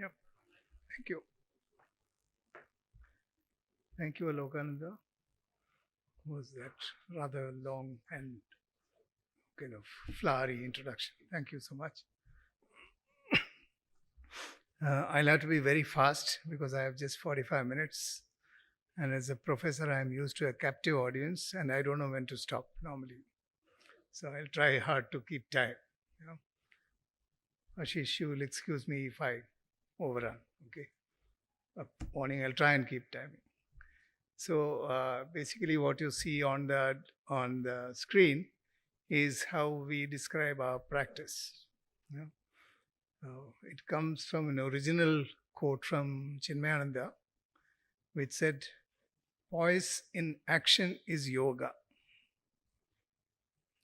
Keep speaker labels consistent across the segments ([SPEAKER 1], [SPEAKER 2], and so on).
[SPEAKER 1] Yep. Thank you. Thank you, Alokananda. Was that rather long and kind of flowery introduction? Thank you so much. I'll have to be very fast because I have just 45 minutes. And as a professor, I'm used to a captive audience and I don't know when to stop normally. So I'll try hard to keep time. You know? Ashish, you will excuse me if I overrun. Okay. Morning, I'll try and keep timing. So basically, what you see on the screen is how we describe our practice. You know? It comes from an original quote from Chinmayananda, which said, "Poise in action is yoga."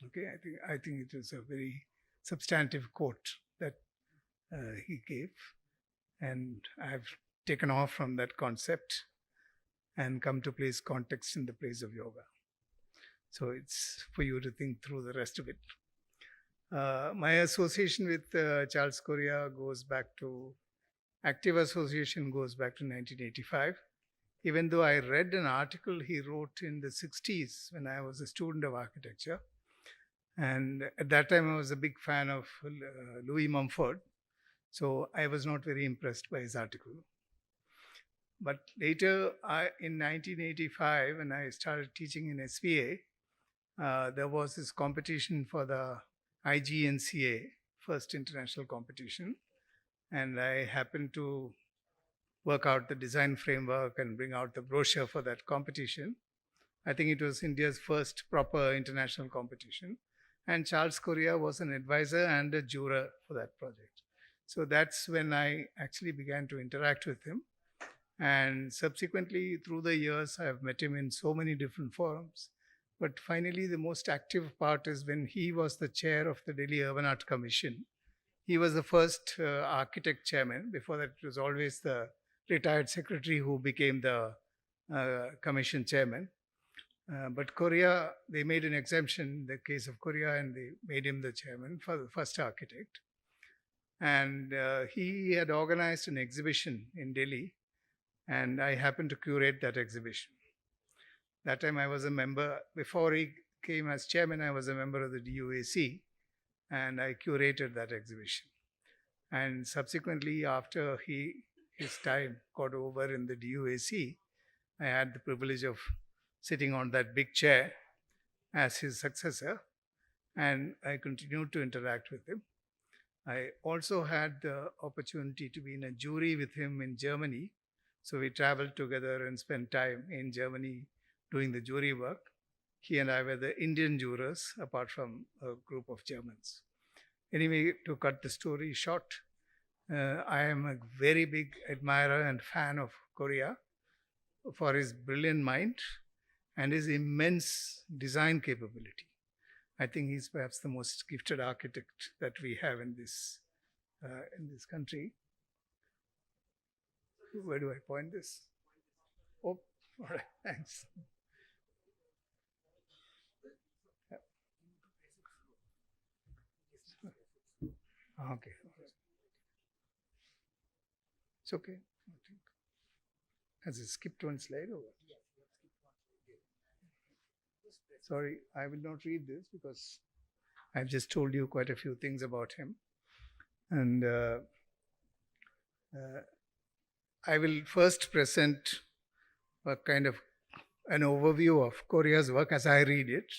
[SPEAKER 1] Okay, I think it is a very substantive quote that he gave, and I've taken off from that concept and come to place context in the place of yoga. So it's for you to think through the rest of it. My association with Charles Correa goes back to, active association goes back to 1985. Even though I read an article he wrote in the 60s when I was a student of architecture. And at that time I was a big fan of Louis Mumford. So I was not very impressed by his article. But later, in 1985, when I started teaching in SVA, there was this competition for the IGNCA, first international competition. And I happened to work out the design framework and bring out the brochure for that competition. I think it was India's first proper international competition. And Charles Correa was an advisor and a juror for that project. So that's when I actually began to interact with him. And subsequently, through the years, I have met him in so many different forums. But finally, the most active part is when he was the chair of the Delhi Urban Art Commission. He was the first architect chairman. Before that, it was always the retired secretary who became the commission chairman. But Correa, they made an exemption in the case of Correa, and they made him the chairman for the first architect. And he had organized an exhibition in Delhi, and I happened to curate that exhibition. That time I was a member, before he came as chairman, I was a member of the DUAC, and I curated that exhibition. And subsequently, after his time got over in the DUAC, I had the privilege of sitting on that big chair as his successor, and I continued to interact with him. I also had the opportunity to be in a jury with him in Germany. So we traveled together and spent time in Germany doing the jury work. He and I were the Indian jurors, apart from a group of Germans. Anyway, to cut the story short, I am a very big admirer and fan of Correa for his brilliant mind and his immense design capability. I think he's perhaps the most gifted architect that we have in this country. Where do I point this? Oh, all right, thanks. Okay. It's okay, I think. Has it skipped one slide or what? Sorry, I will not read this because I've just told you quite a few things about him. And I will first present a kind of an overview of Correa's work as I read it.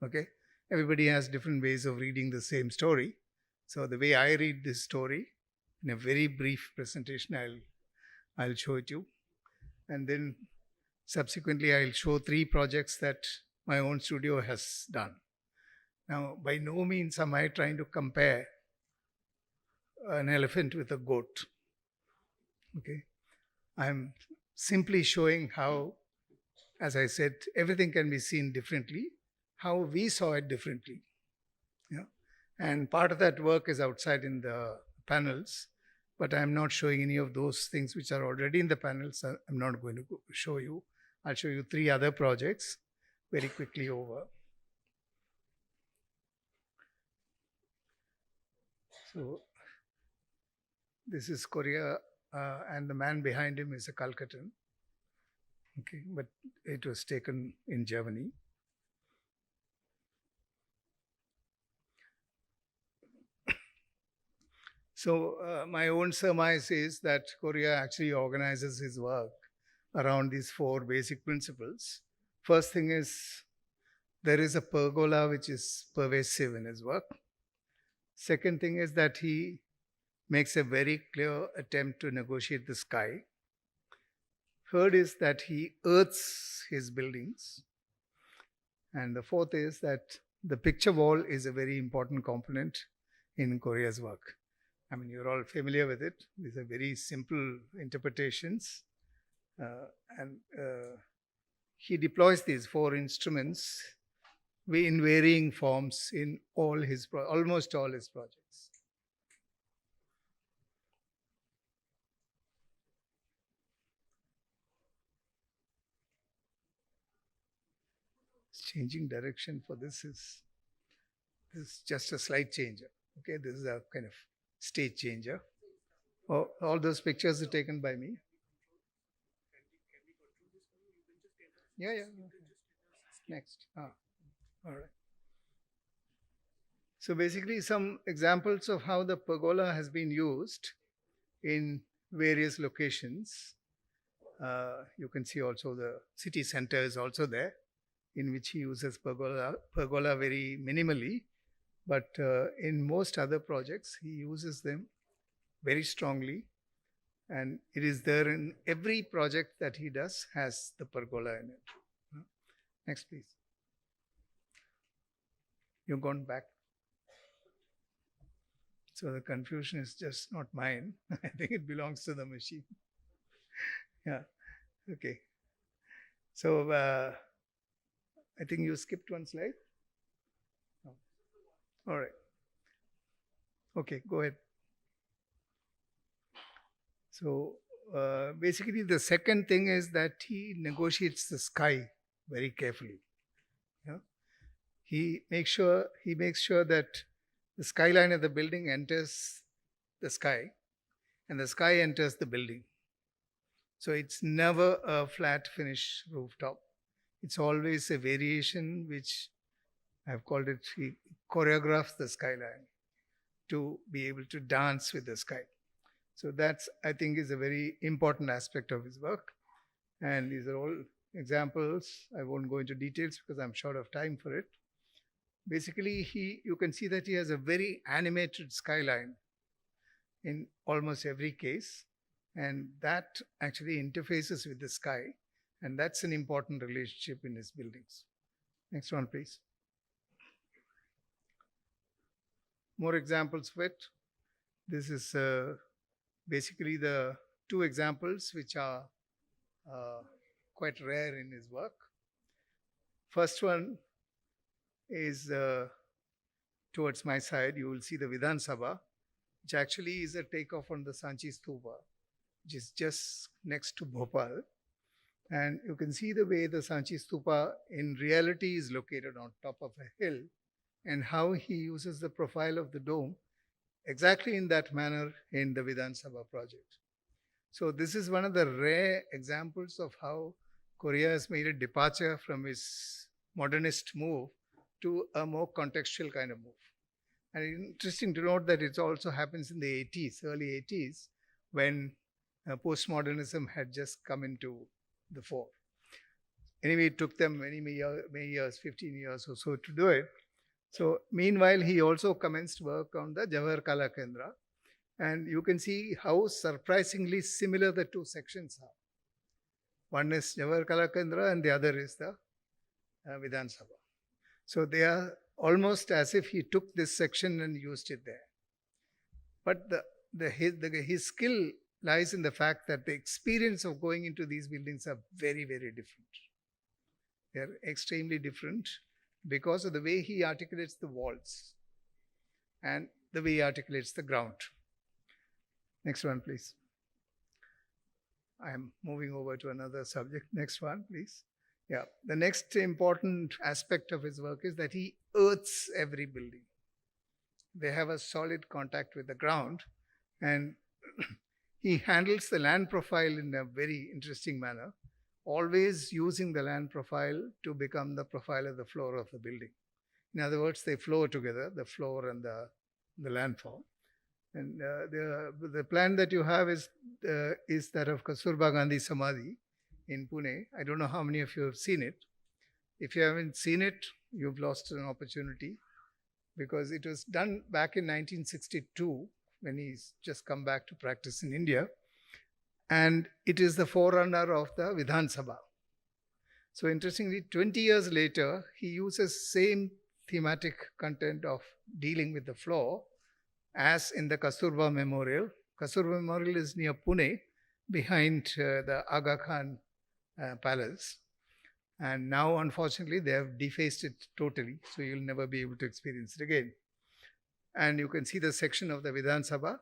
[SPEAKER 1] Okay, everybody has different ways of reading the same story. So the way I read this story, in a very brief presentation, I'll show it you, and then subsequently I'll show 3 projects that my own studio has done. Now, by no means am I trying to compare an elephant with a goat. Okay, I'm simply showing how, as I said, everything can be seen differently, how we saw it differently. Yeah? And part of that work is outside in the panels, but I'm not showing any of those things which are already in the panels. I'm not going to show you. I'll show you 3 other projects very quickly over. So This is Korea, and the man behind him is a Calcuttan. Okay, but it was taken in Germany. So my own surmise is that Korea actually organizes his work around these four basic principles. First thing is there is a pergola which is pervasive in his work. Second thing is that he makes a very clear attempt to negotiate the sky. Third is that he earths his buildings. And the fourth is that the picture wall is a very important component in Korea's work. I mean, you're all familiar with it. These are very simple interpretations. And he deploys these four instruments in varying forms in almost all his projects. Changing direction for this is just a slight changer. Okay, this is a kind of stage changer. Oh, all those pictures are taken by me. Yeah. Next. All right. So basically some examples of how the pergola has been used in various locations. You can see also the city center is also there, in which he uses pergola very minimally. But in most other projects, he uses them very strongly. And it is there in every project that he does has the pergola in it. Next, please. You've gone back. So the confusion is just not mine. I think it belongs to the machine. Yeah. Okay. So I think you skipped one slide. Oh. All right. Okay, go ahead. So basically the second thing is that he negotiates the sky very carefully. Yeah? He makes sure that the skyline of the building enters the sky and the sky enters the building. So it's never a flat finish rooftop. It's always a variation which I've called it, he choreographs the skyline to be able to dance with the sky. So that's, I think, is a very important aspect of his work. And these are all examples. I won't go into details because I'm short of time for it. Basically, you can see that he has a very animated skyline in almost every case. And that actually interfaces with the sky. And that's an important relationship in his buildings. Next one, please. More examples of it. This is basically the two examples which are quite rare in his work. First one is towards my side. You will see the Vidhan Sabha, which actually is a takeoff on the Sanchi Stupa, which is just next to Bhopal. And you can see the way the Sanchi Stupa in reality is located on top of a hill, and how he uses the profile of the dome exactly in that manner in the Vidhan Sabha project. So this is one of the rare examples of how Korea has made a departure from its modernist move to a more contextual kind of move. And it's interesting to note that it also happens in the 80s, early 80s, when postmodernism had just come into the fore. Anyway, it took them many years, 15 years or so to do it. So meanwhile, he also commenced work on the Jawahar Kala Kendra. And you can see how surprisingly similar the two sections are. One is Jawahar Kala Kendra and the other is the Vidhan Sabha. So they are almost as if he took this section and used it there. But his skill lies in the fact that the experience of going into these buildings are very, very different. They are extremely different because of the way he articulates the walls and the way he articulates the ground. Next one, please. I am moving over to another subject. Next one, please. Yeah, the next important aspect of his work is that he earths every building. They have a solid contact with the ground, and he handles the land profile in a very interesting manner, always using the land profile to become the profile of the floor of the building. In other words, they flow together, the floor and the landform. And the plan that you have is that of Kasturba Gandhi Samadhi in Pune. I don't know how many of you have seen it. If you haven't seen it, you've lost an opportunity, because it was done back in 1962 when he's just come back to practice in India. And it is the forerunner of the Vidhan Sabha. So interestingly, 20 years later, he uses same thematic content of dealing with the floor as in the Kasturba Memorial. Kasturba Memorial is near Pune, behind the Aga Khan Palace. And now, unfortunately, they have defaced it totally, so you'll never be able to experience it again. And you can see the section of the Vidhan Sabha,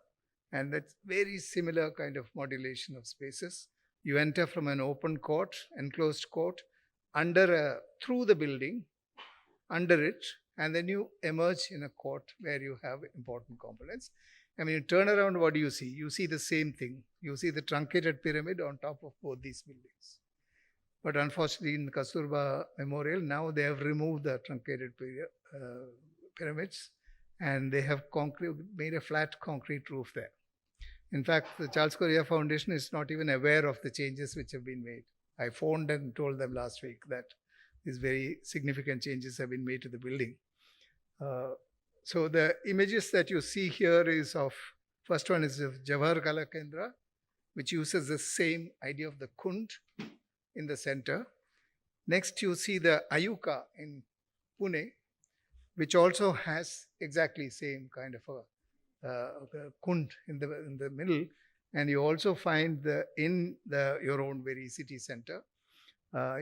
[SPEAKER 1] and that's very similar kind of modulation of spaces. You enter from an open court, enclosed court, through the building, under it, and then you emerge in a court where you have important components. And when you turn around, what do you see? You see the same thing. You see the truncated pyramid on top of both these buildings. But unfortunately, in the Kasturba Memorial, now they have removed the truncated pyramids, and they have made a flat concrete roof there. In fact, the Charles Correa Foundation is not even aware of the changes which have been made. I phoned and told them last week that these very significant changes have been made to the building. So the images that you see here is of, first one is of Jawahar Kala Kendra, which uses the same idea of the Kund in the center. Next, you see the Ayuka in Pune, which also has exactly same kind of a Kund in the middle. And you also find your own very city center,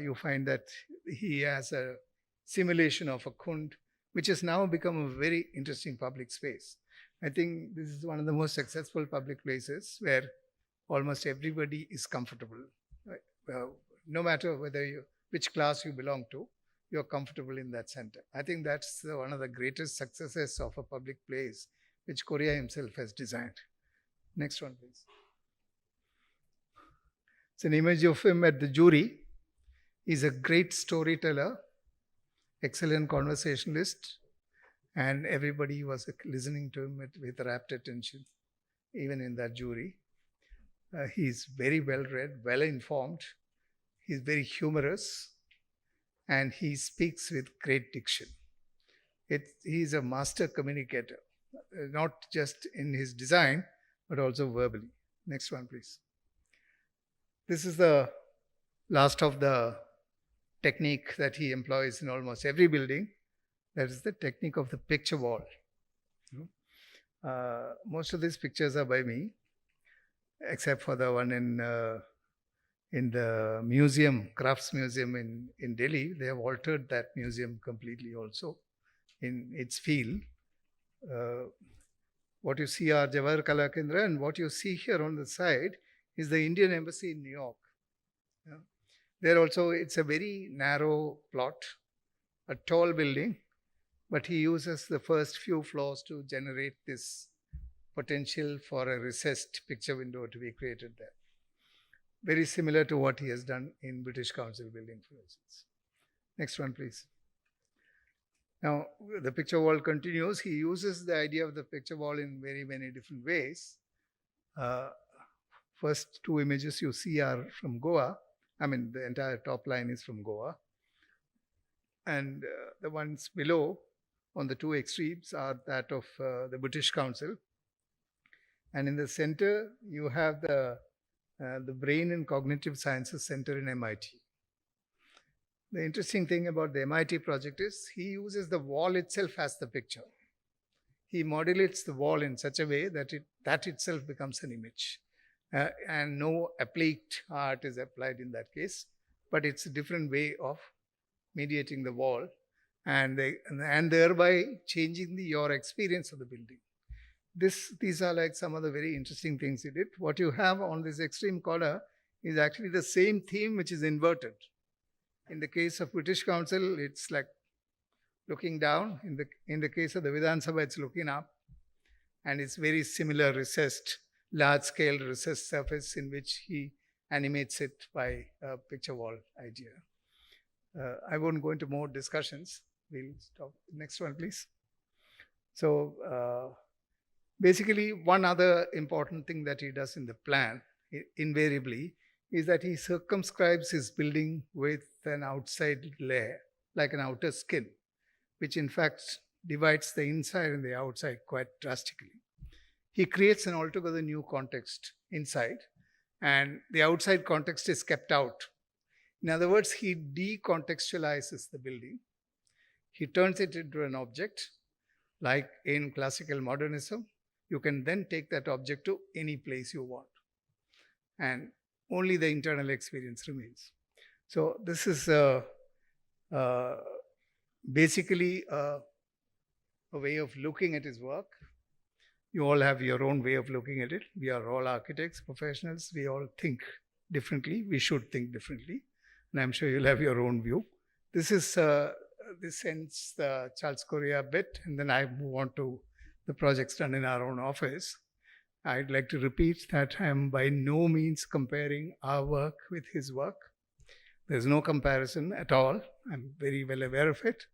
[SPEAKER 1] you find that he has a simulation of a Kund, which has now become a very interesting public space. I think this is one of the most successful public places where almost everybody is comfortable. No matter which class you belong to, you're comfortable in that center. I think that's one of the greatest successes of a public place, which Correa himself has designed. Next one, please. It's an image of him at the jury. He's a great storyteller, excellent conversationalist, and everybody was listening to him with rapt attention, even in that jury. He's very well read, well informed. He's very humorous, and he speaks with great diction. He's a master communicator, not just in his design, but also verbally. Next one, please. This is the last of the technique that he employs in almost every building. That is the technique of the picture wall. Most of these pictures are by me, except for the one in the museum, Crafts Museum in Delhi. They have altered that museum completely also in its feel. What you see are Jawahar Kala Kendra, and what you see here on the side is the Indian Embassy in New York. There also, it's a very narrow plot, a tall building, but he uses the first few floors to generate this potential for a recessed picture window to be created there. Very similar to what he has done in British Council building, for instance. Next one, please. Now, the picture wall continues. He uses the idea of the picture wall in very many different ways. First two images you see are from Goa. I mean, the entire top line is from Goa. And the ones below on the two extremes are that of the British Council. And in the center, you have the Brain and Cognitive Sciences Center in MIT. The interesting thing about the MIT project is he uses the wall itself as the picture. He modulates the wall in such a way that that itself becomes an image. And no applied art is applied in that case, but it's a different way of mediating the wall and thereby changing your experience of the building. These are like some of the very interesting things he did. What you have on this extreme corner is actually the same theme which is inverted. In the case of British Council, it's like looking down. In the case of the Vidhan Sabha, it's looking up. And it's very similar, recessed, large-scale recessed surface in which he animates it by a picture wall idea. I won't go into more discussions. We'll stop. Next one, please. So basically, one other important thing that he does in the plan, invariably, is that he circumscribes his building with an outside layer, like an outer skin, which in fact divides the inside and the outside quite drastically. He creates an altogether new context inside, and the outside context is kept out. In other words, he decontextualizes the building. He turns it into an object, like in classical modernism. You can then take that object to any place you want, and only the internal experience remains. So this is basically a way of looking at his work. You all have your own way of looking at it. We are all architects, professionals. We all think differently. We should think differently. And I'm sure you'll have your own view. This is this ends the Charles Correa bit, and then I move on to the projects done in our own office. I'd like to repeat that I am by no means comparing our work with his work. There's no comparison at all. I'm very well aware of it.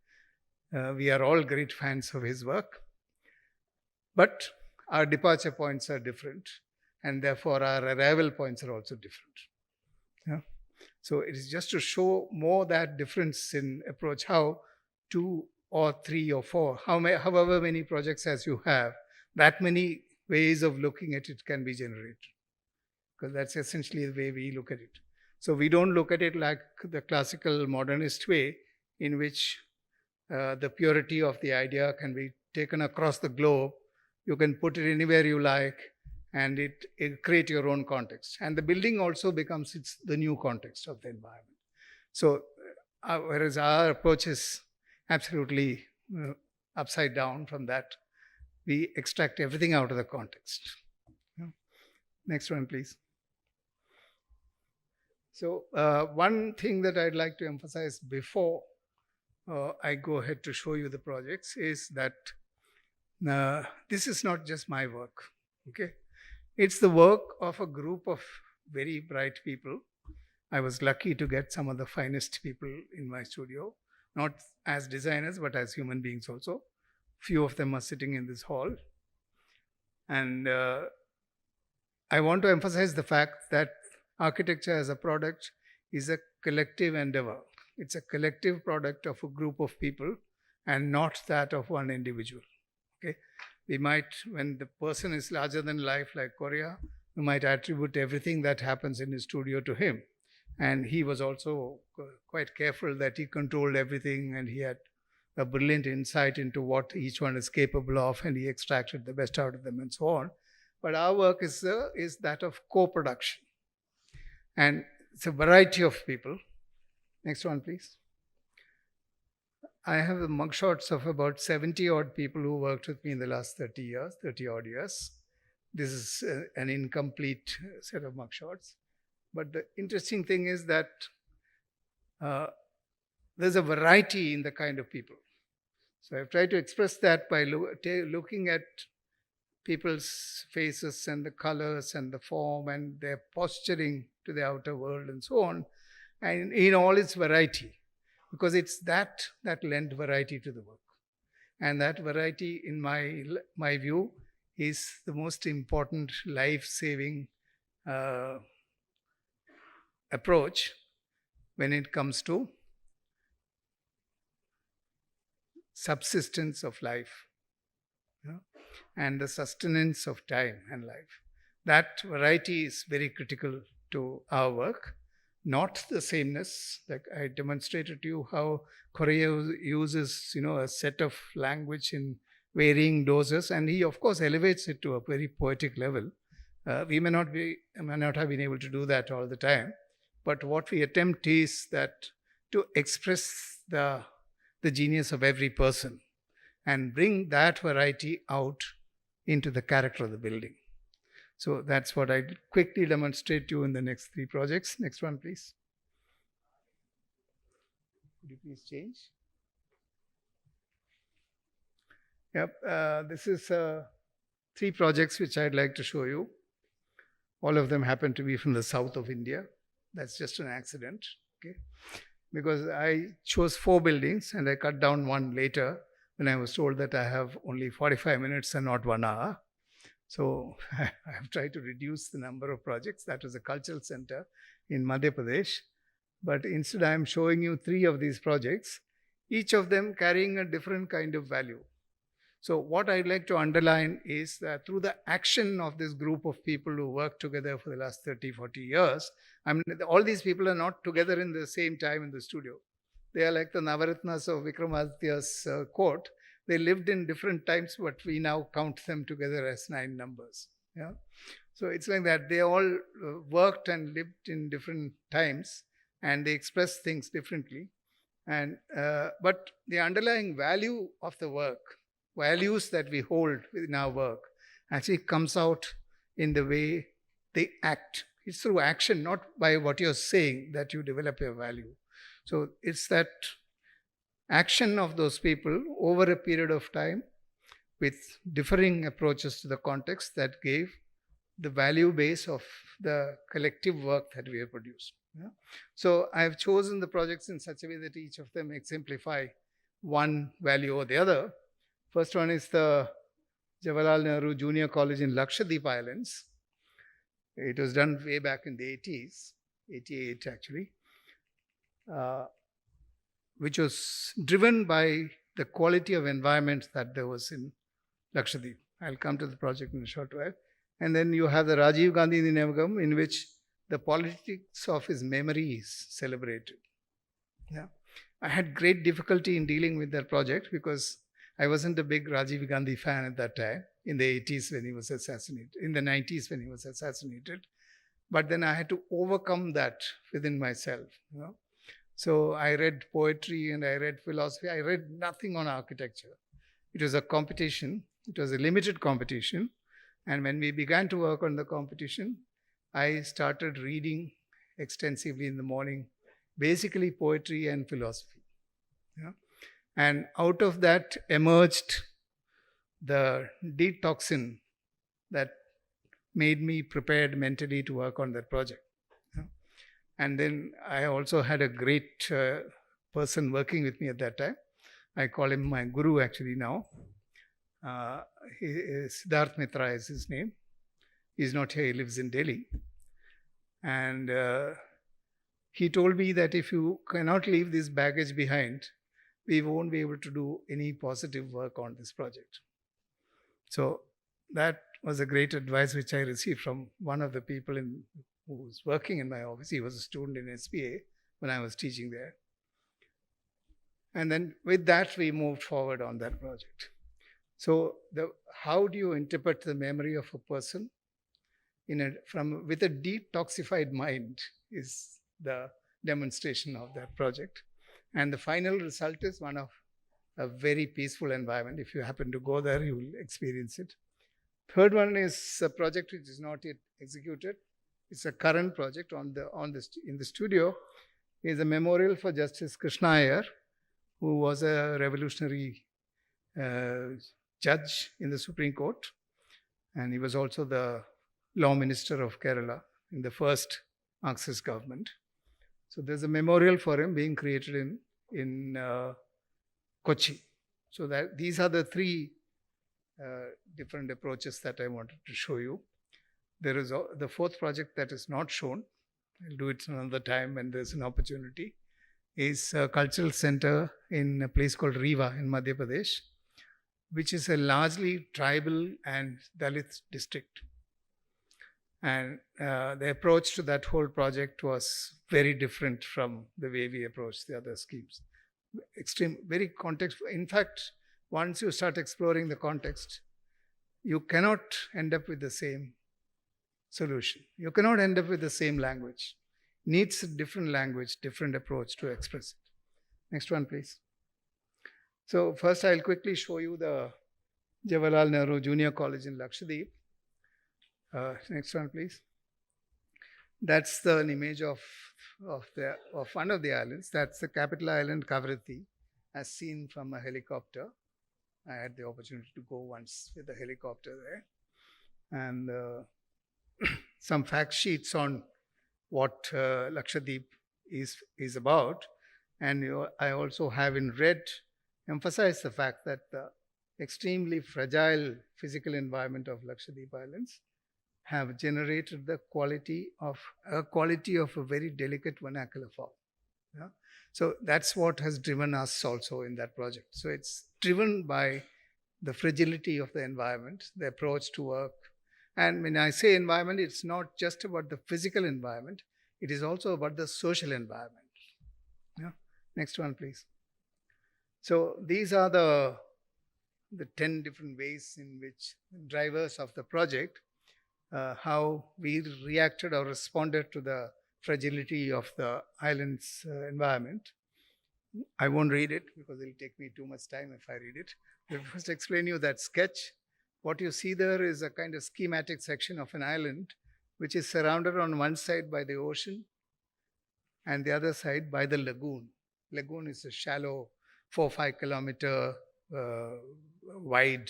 [SPEAKER 1] We are all great fans of his work. But our departure points are different, and therefore our arrival points are also different. Yeah? So it is just to show more that difference in approach, how 2 or 3 or 4, however many projects as you have, that many ways of looking at it can be generated. Because that's essentially the way we look at it. So we don't look at it like the classical modernist way, in which the purity of the idea can be taken across the globe. You can put it anywhere you like, and it create your own context. And the building also becomes the new context of the environment. So whereas our approach is absolutely upside down from that, we extract everything out of the context. Yeah. Next one, please. So one thing that I'd like to emphasize before I go ahead to show you the projects is that this is not just my work, okay? It's the work of a group of very bright people. I was lucky to get some of the finest people in my studio, not as designers, but as human beings also. Few of them are sitting in this hall. And I want to emphasize the fact that architecture as a product is a collective endeavor. It's a collective product of a group of people and not that of one individual. Okay? We might, when the person is larger than life like Correa, we might attribute everything that happens in his studio to him. And he was also quite careful that he controlled everything, and he had a brilliant insight into what each one is capable of, and he extracted the best out of them and so on. But our work is that of co-production. And it's a variety of people. Next one, please. I have the mugshots of about 70 odd people who worked with me in the last 30 odd years. This is an incomplete set of mugshots. But the interesting thing is that there's a variety in the kind of people. So I've tried to express that by looking at people's faces and the colors and the form and their posturing to the outer world and so on, and in all its variety, because it's that lent variety to the work. And that variety, in my view, is the most important life-saving approach when it comes to subsistence of life, you know, and the sustenance of time and life. That variety is very critical to our work, not the sameness. Like I demonstrated to you how Correa uses, a set of language in varying doses, and he of course elevates it to a very poetic level. We may not have been able to do that all the time, but what we attempt is that to express the genius of every person and bring that variety out into the character of the building. So that's what I quickly demonstrate to you in the next 3 projects. Next one, please. Could you please change? Yep, this is 3 projects which I'd like to show you. All of them happen to be from the south of India. That's just an accident, okay? Because I chose 4 buildings and I cut down one later when I was told that I have only 45 minutes and not 1 hour. So I have tried to reduce the number of projects. That was a cultural center in Madhya Pradesh. But instead, I am showing you 3 of these projects, each of them carrying a different kind of value. So what I'd like to underline is that through the action of this group of people who worked together for the last 30, 40 years, I mean, all these people are not together in the same time in the studio. They are like the Navaratnas of Vikramaditya's court. They lived in different times, but we now count them together as 9 numbers. Yeah? So it's like that. They all worked and lived in different times, and they express things differently. And but the underlying value of the work, values that we hold in our work, actually comes out in the way they act. It's through action, not by what you're saying, that you develop your value. So it's that action of those people over a period of time with differing approaches to the context that gave the value base of the collective work that we have produced. Yeah? So I have chosen the projects in such a way that each of them exemplify one value or the other. First one is the Jawaharlal Nehru Junior College in Lakshadweep Islands. It was done way back in the 80s, 88 actually, which was driven by the quality of environment that there was in Lakshadweep. I'll come to the project in a short while. And then you have the Rajiv Gandhi Niyamagam, in which the politics of his memory is celebrated. Yeah, I had great difficulty in dealing with that project because I wasn't a big Rajiv Gandhi fan at that time, in the 80s when he was assassinated, in the 90s when he was assassinated. But then I had to overcome that within myself. You know? So I read poetry and I read philosophy. I read nothing on architecture. It was a competition. It was a limited competition. And when we began to work on the competition, I started reading extensively in the morning, basically poetry and philosophy. Yeah? And out of that emerged the detoxin that made me prepared mentally to work on that project. Yeah? And then I also had a great person working with me at that time. I call him my guru actually now. Siddharth Mitra is his name. He's not here, he lives in Delhi. And he told me that if you cannot leave this baggage behind, we won't be able to do any positive work on this project. So that was a great advice which I received from one of the people who was working in my office. He was a student in SPA when I was teaching there. And then with that, we moved forward on that project. So how do you interpret the memory of a person with a detoxified mind is the demonstration of that project. And the final result is one of a very peaceful environment. If you happen to go there, you will experience it. Third one is a project which is not yet executed. It's a current project in the studio. Is a memorial for Justice Krishna Iyer, who was a revolutionary judge in the Supreme Court. And he was also the Law Minister of Kerala in the first Marxist government. So there's a memorial for him being created in Kochi. So that these are the 3 different approaches that I wanted to show you. There is the 4th project that is not shown. I'll do it another time when there's an opportunity. Is a cultural center in a place called Rewa in Madhya Pradesh, which is a largely tribal and Dalit district. And the approach to that whole project was very different from the way we approached the other schemes. Very context. In fact, once you start exploring the context, you cannot end up with the same solution. You cannot end up with the same language. It needs a different language, different approach to express it. Next one, please. So first, I'll quickly show you the Jawaharlal Nehru Junior College in Lakshadweep. Next one, please. That's an image of one of the islands. That's the capital island, Kavaratti, as seen from a helicopter. I had the opportunity to go once with a helicopter there. And some fact sheets on what Lakshadweep is about. And I also have in red emphasized the fact that the extremely fragile physical environment of Lakshadweep Islands have generated the quality of a very delicate vernacular form. Yeah? So that's what has driven us also in that project. So it's driven by the fragility of the environment, the approach to work. And when I say environment, it's not just about the physical environment, it is also about the social environment. Yeah? Next one, please. So these are the 10 different ways in which drivers of the project, how we reacted or responded to the fragility of the island's environment. I won't read it because it'll take me too much time if I read it. I'll first explain you that sketch. What you see there is a kind of schematic section of an island which is surrounded on one side by the ocean and the other side by the lagoon. Lagoon is a shallow 4-5 kilometer wide,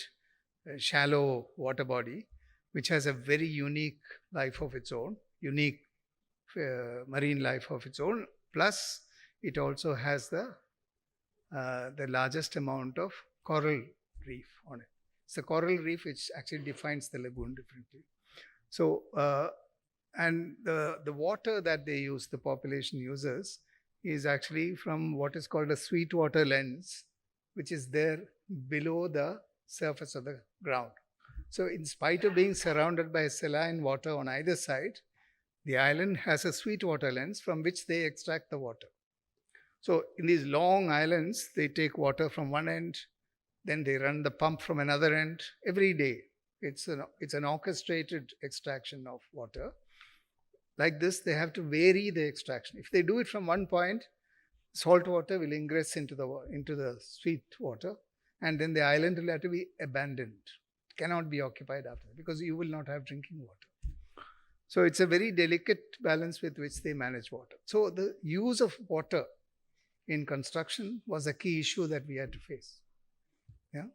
[SPEAKER 1] shallow water body which has a very unique life of its own, unique marine life of its own. Plus, it also has the largest amount of coral reef on it. It's the coral reef which actually defines the lagoon differently. So, and the water that they use, the population uses, is actually from what is called a sweetwater lens, which is there below the surface of the ground. So, in spite of being surrounded by saline water on either side, the island has a sweetwater lens from which they extract the water. So, in these long islands, they take water from one end, then they run the pump from another end every day. It's an orchestrated extraction of water. Like this, they have to vary the extraction. If they do it from one point, salt water will ingress into the sweet water, and then the island will have to be abandoned. It cannot be occupied after, because you will not have drinking water. So it's a very delicate balance with which they manage water. So the use of water in construction was a key issue that we had to face. Yeah?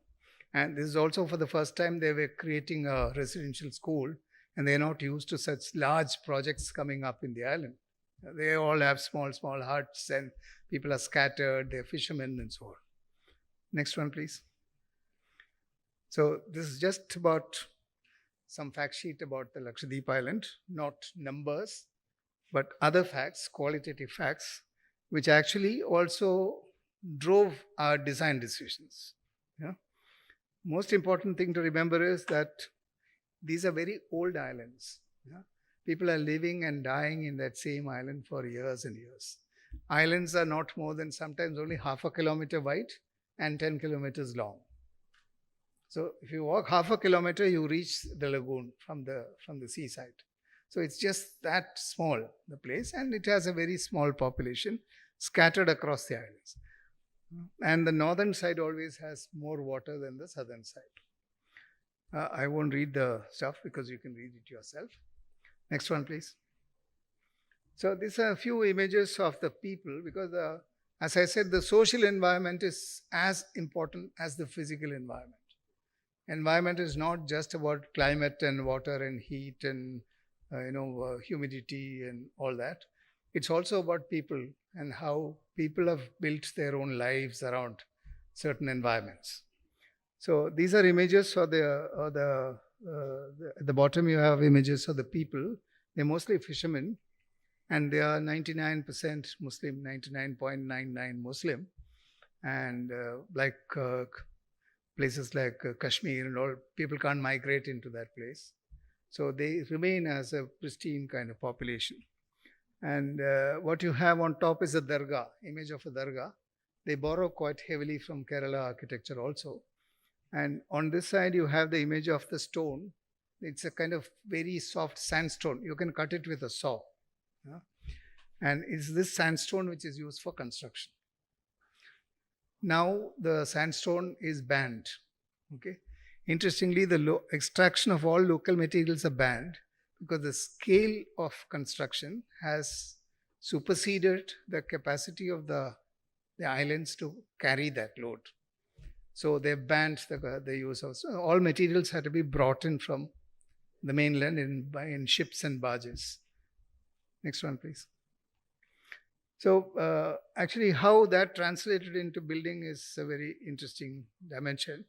[SPEAKER 1] And this is also for the first time they were creating a residential school, and they're not used to such large projects coming up in the island. They all have small huts, and people are scattered, they're fishermen and so on. Next one, please. So this is just about some fact sheet about the Lakshadweep Island, not numbers, but other facts, qualitative facts, which actually also drove our design decisions. Yeah? Most important thing to remember is that these are very old islands. Yeah? People are living and dying in that same island for years and years. Islands are not more than sometimes only 0.5 kilometer wide and 10 kilometers long. So if you walk 0.5 kilometer, you reach the lagoon from the seaside. So it's just that small, the place, and it has a very small population scattered across the islands. And the northern side always has more water than the southern side. I won't read the stuff because you can read it yourself. Next one, please. So these are a few images of the people, because as I said, the social environment is as important as the physical environment. Environment is not just about climate and water and heat and humidity and all that. It's also about people and how people have built their own lives around certain environments. So these are images at the bottom you have images of the people. They're mostly fishermen, and they are 99% Muslim, 99.99 Muslim. And places like Kashmir and all, people can't migrate into that place. So they remain as a pristine kind of population. And what you have on top is a dargah, image of a dargah. They borrow quite heavily from Kerala architecture also. And on this side, you have the image of the stone. It's a kind of very soft sandstone. You can cut it with a saw. Yeah? And it's this sandstone which is used for construction. Now the sandstone is banned. Okay. Interestingly, the extraction of all local materials are banned because the scale of construction has superseded the capacity of the islands to carry that load. So they've banned the use of, so all materials had to be brought in from the mainland in ships and barges. Next one, please. So actually how that translated into building is a very interesting dimension.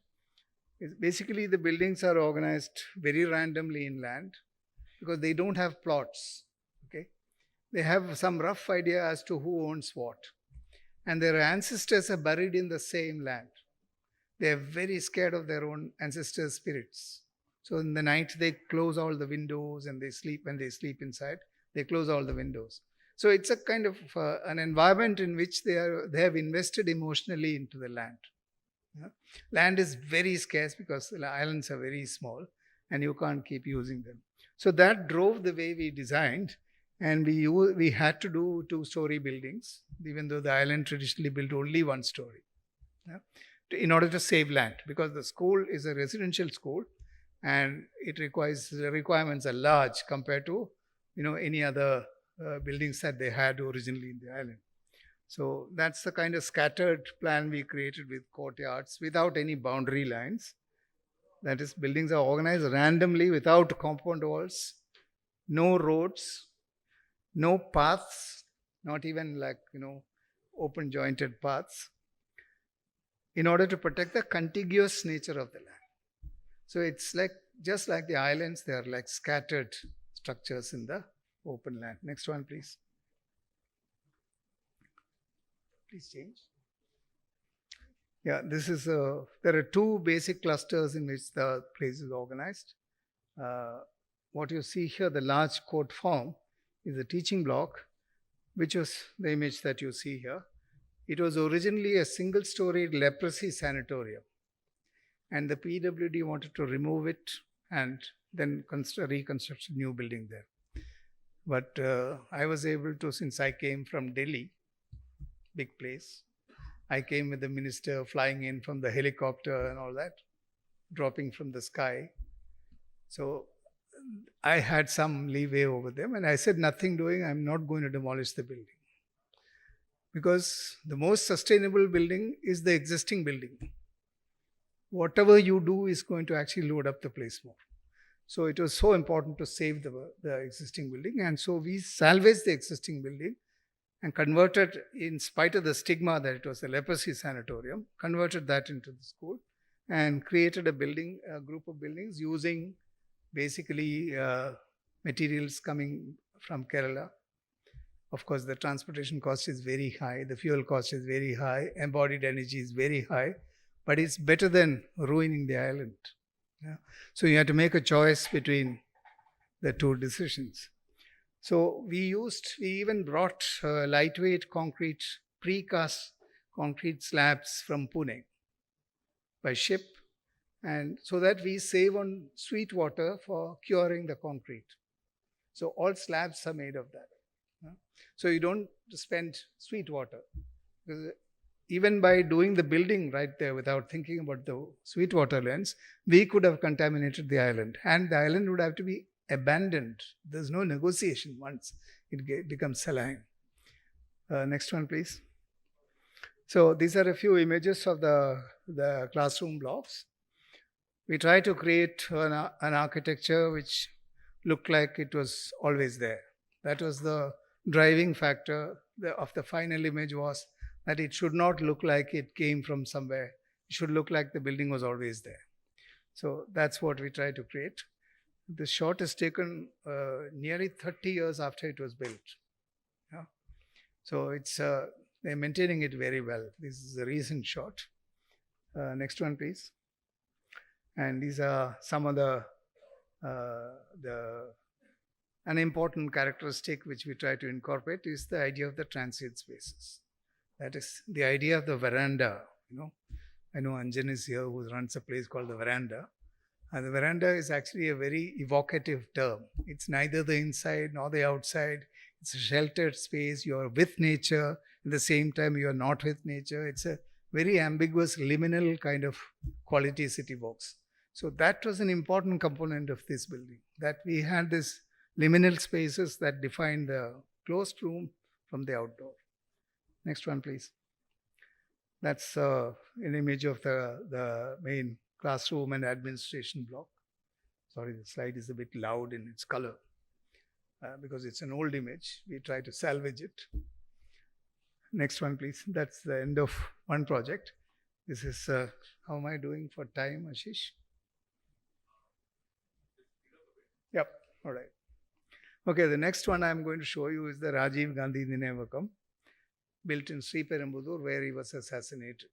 [SPEAKER 1] Basically, the buildings are organized very randomly in land because they don't have plots. Okay, they have some rough idea as to who owns what, and their ancestors are buried in the same land. They are very scared of their own ancestors' spirits. So in the night they close all the windows and they sleep. When they sleep inside, they close all the windows. So it's a kind of an environment in which they have invested emotionally into the land. Yeah. Land is very scarce because the islands are very small and you can't keep using them. So that drove the way we designed, and we had to do 2-story buildings, even though the island traditionally built only 1 story. Yeah, in order to save land, because the school is a residential school and the requirements are large compared to any other buildings that they had originally in the island. So that's the kind of scattered plan we created with courtyards without any boundary lines. That is, buildings are organized randomly without compound walls, no roads, no paths, not even open jointed paths, in order to protect the contiguous nature of the land. So it's just like the islands, they are like scattered structures in the open land. Next one, please. Please change. Yeah, this is there are 2 basic clusters in which the place is organized. What you see here, the large court form, is a teaching block, which was the image that you see here. It was originally a single-story leprosy sanatorium, and the PWD wanted to remove it and then reconstruct a new building there. But I was able to, since I came from Delhi, big place, I came with the minister flying in from the helicopter and all that, dropping from the sky. So I had some leeway over them, and I said, nothing doing, I'm not going to demolish the building. Because the most sustainable building is the existing building. Whatever you do is going to actually load up the place more. So it was so important to save the existing building, and so we salvaged the existing building and converted, in spite of the stigma that it was a leprosy sanatorium, converted that into the school and created a group of buildings using basically materials coming from Kerala. Of course, the transportation cost is very high, the fuel cost is very high, embodied energy is very high, but it's better than ruining the island. Yeah. So you have to make a choice between the 2 decisions. So we even brought lightweight concrete, precast concrete slabs from Pune by ship, and so that we save on sweet water for curing the concrete. So all slabs are made of that. So you don't spend sweet water. Because even by doing the building right there without thinking about the sweet water lens, we could have contaminated the island, and the island would have to be abandoned. There's no negotiation once it becomes saline. Next one, please. So these are a few images of the classroom blocks. We try to create an architecture which looked like it was always there. That was the driving factor of the final image, was that it should not look like it came from somewhere. It should look like the building was always there. So that's what we try to create. This shot is taken nearly 30 years after it was built. Yeah. So they're maintaining it very well. This is a recent shot. Next one, please. And these are some of an important characteristic which we try to incorporate is the idea of the transient spaces. That is the idea of the veranda. I know Anjan is here, who runs a place called the Veranda. And the veranda is actually a very evocative term. It's neither the inside nor the outside. It's a sheltered space. You are with nature. At the same time, you are not with nature. It's a very ambiguous, liminal kind of qualities it evokes. So that was an important component of this building, that we had these liminal spaces that define the closed room from the outdoor. Next one, please. That's an image of the main classroom and administration block. Sorry, the slide is a bit loud in its color because it's an old image. We try to salvage it. Next one, please. That's the end of one project. This is, how am I doing for time, Ashish? Yep, all right. Okay, the next one I'm going to show you is the Rajiv Gandhi Ninevakam, built in Sri Perumbudur, where he was assassinated.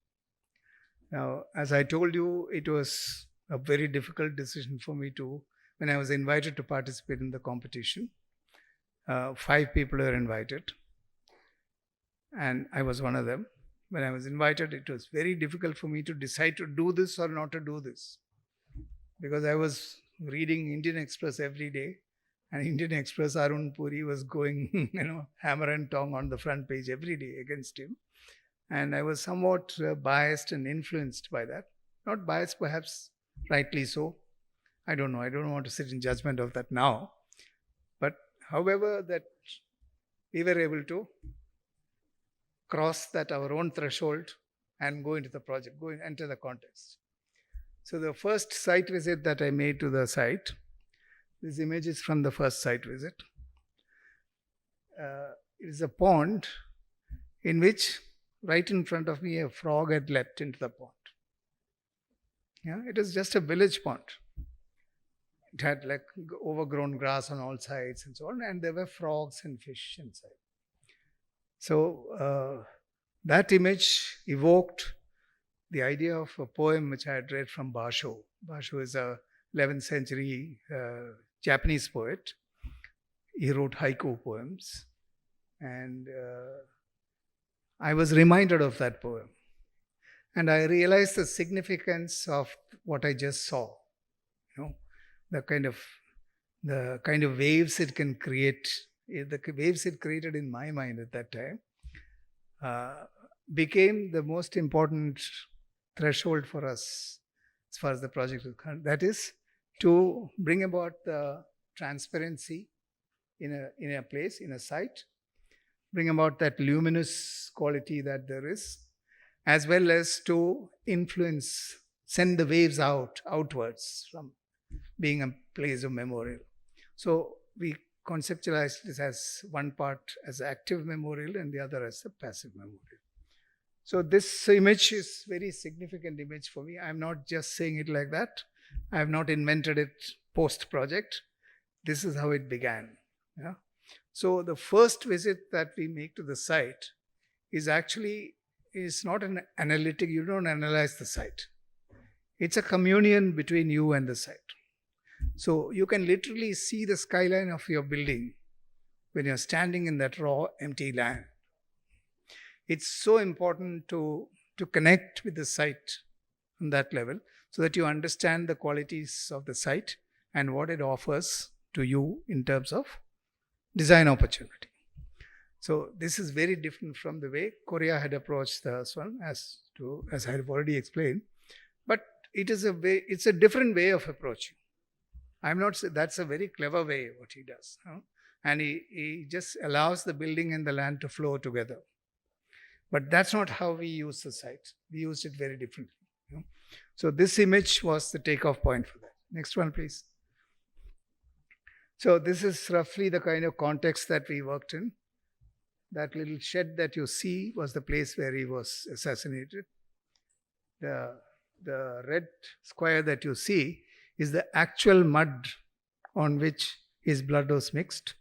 [SPEAKER 1] Now, as I told you, it was a very difficult decision for me when I was invited to participate in the competition. 5 people were invited, and I was one of them. When I was invited, it was very difficult for me to decide to do this or not to do this, because I was reading Indian Express every day, and Indian Express Arun Puri was going, hammer and tong on the front page every day against him. And I was somewhat biased and influenced by that. Not biased, perhaps rightly so. I don't know. I don't want to sit in judgment of that now. But however, that we were able to cross that our own threshold and go into the project, enter the contest. So the first site visit that I made to the site, this image is from the first site visit. It is a pond in which, right in front of me, a frog had leapt into the pond. Yeah, it is just a village pond. It had like overgrown grass on all sides and so on, and there were frogs and fish inside. So that image evoked the idea of a poem which I had read from Basho. Basho is a 11th century Japanese poet. He wrote haiku poems, and I was reminded of that poem, and I realized the significance of what I just saw. The kind of waves it can create. The waves it created in my mind at that time became the most important threshold for us as far as the project is concerned. That is to bring about the transparency in a place, in a site, bring about that luminous quality that there is, as well as to influence, send the waves outwards from being a place of memorial. So we conceptualized this as one part as active memorial and the other as a passive memorial. So this image is very significant image for me. I'm not just saying it like that. I have not invented it post-project. This is how it began. Yeah? So the first visit that we make to the site is not an analytic. You don't analyze the site. It's a communion between you and the site. So you can literally see the skyline of your building when you're standing in that raw, empty land. It's so important to connect with the site on that level so that you understand the qualities of the site and what it offers to you in terms of design opportunity. So this is very different from the way Korea had approached this one, as I have already explained. But it's a different way of approaching. I'm not saying that's a very clever way what he does. And he just allows the building and the land to flow together. But that's not how we use the site. We used it very differently. So this image was the takeoff point for that. Next one, please. So this is roughly the kind of context that we worked in. That little shed that you see was the place where he was assassinated. The red square that you see is the actual mud on which his blood was mixed.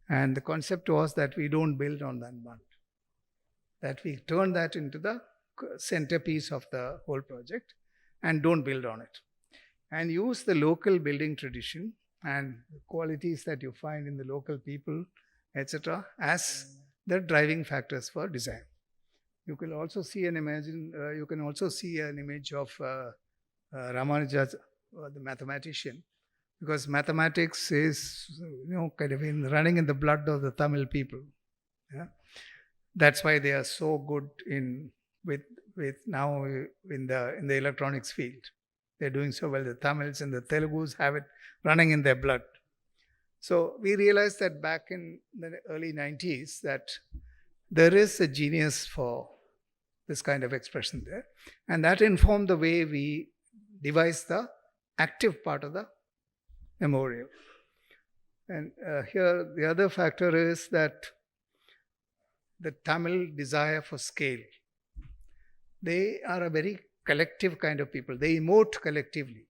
[SPEAKER 1] And the concept was that we don't build on that mud. That we turn that into the centerpiece of the whole project and don't build on it. And use the local building tradition and the qualities that you find in the local people, etc., as the driving factors for design. You can also see an image of Ramanuja, the mathematician, because mathematics is kind of running in the blood of the Tamil people. Yeah? That's why they are so good with now in the electronics field. They're doing so well. The Tamils and the Telugus have it running in their blood. So we realized that back in the early 90s that there is a genius for this kind of expression there. And that informed the way we devised the active part of the memorial. And here the other factor is that the Tamil desire for scale. They are a very collective kind of people. They emote collectively.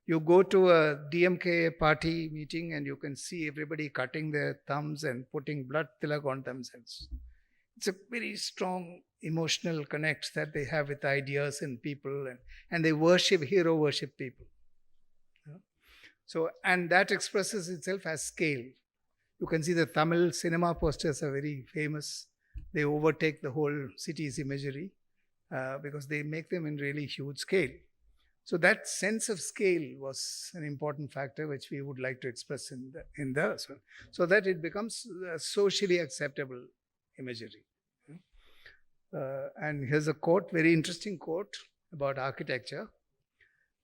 [SPEAKER 1] You go to a DMK party meeting and you can see everybody cutting their thumbs and putting blood tilak on themselves. It's a very strong emotional connect that they have with ideas and people, and they hero worship people. So, and that expresses itself as scale. You can see the Tamil cinema posters are very famous. They overtake the whole city's imagery because they make them in really huge scale. So that sense of scale was an important factor which we would like to express so that it becomes socially acceptable imagery. And here's a quote, very interesting quote about architecture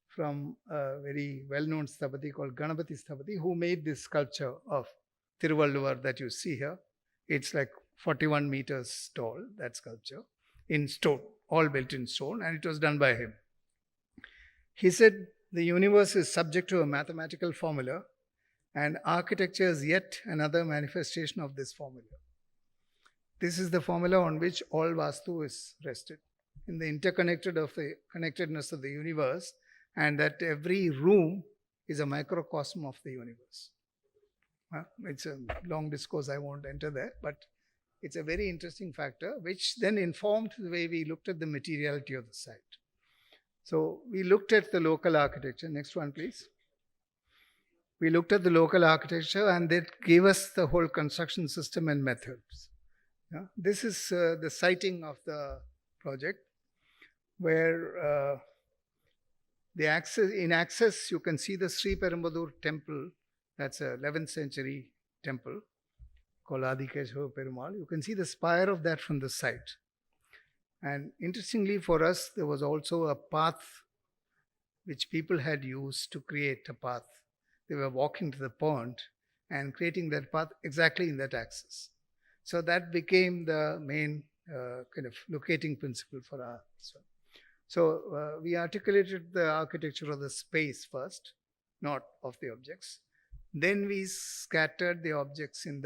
[SPEAKER 1] from a very well-known Sthapati called Ganapati Sthapati, who made this sculpture of Tiruvalluvar that you see here. It's like 41 meters tall, that sculpture, in stone, all built in stone, and it was done by him. He said, the universe is subject to a mathematical formula, and architecture is yet another manifestation of this formula. This is the formula on which all Vastu is rested, in the connectedness of the universe, and that every room is a microcosm of the universe. It's a long discourse, I won't enter there, but it's a very interesting factor, which then informed the way we looked at the materiality of the site. So we looked at the local architecture. Next one, please. We looked at the local architecture, and that gave us the whole construction system and methods. This is the siting of the project, where in access you can see the Sri Perumbadur temple. That's a 11th century temple called Adikeshava Perumal. You can see the spire of that from the site. And interestingly for us, there was also a path which people had used to create a path. They were walking to the pond and creating that path exactly in that axis. So that became the main kind of locating principle for our. So we articulated the architecture of the space first, not of the objects. Then we scattered the objects in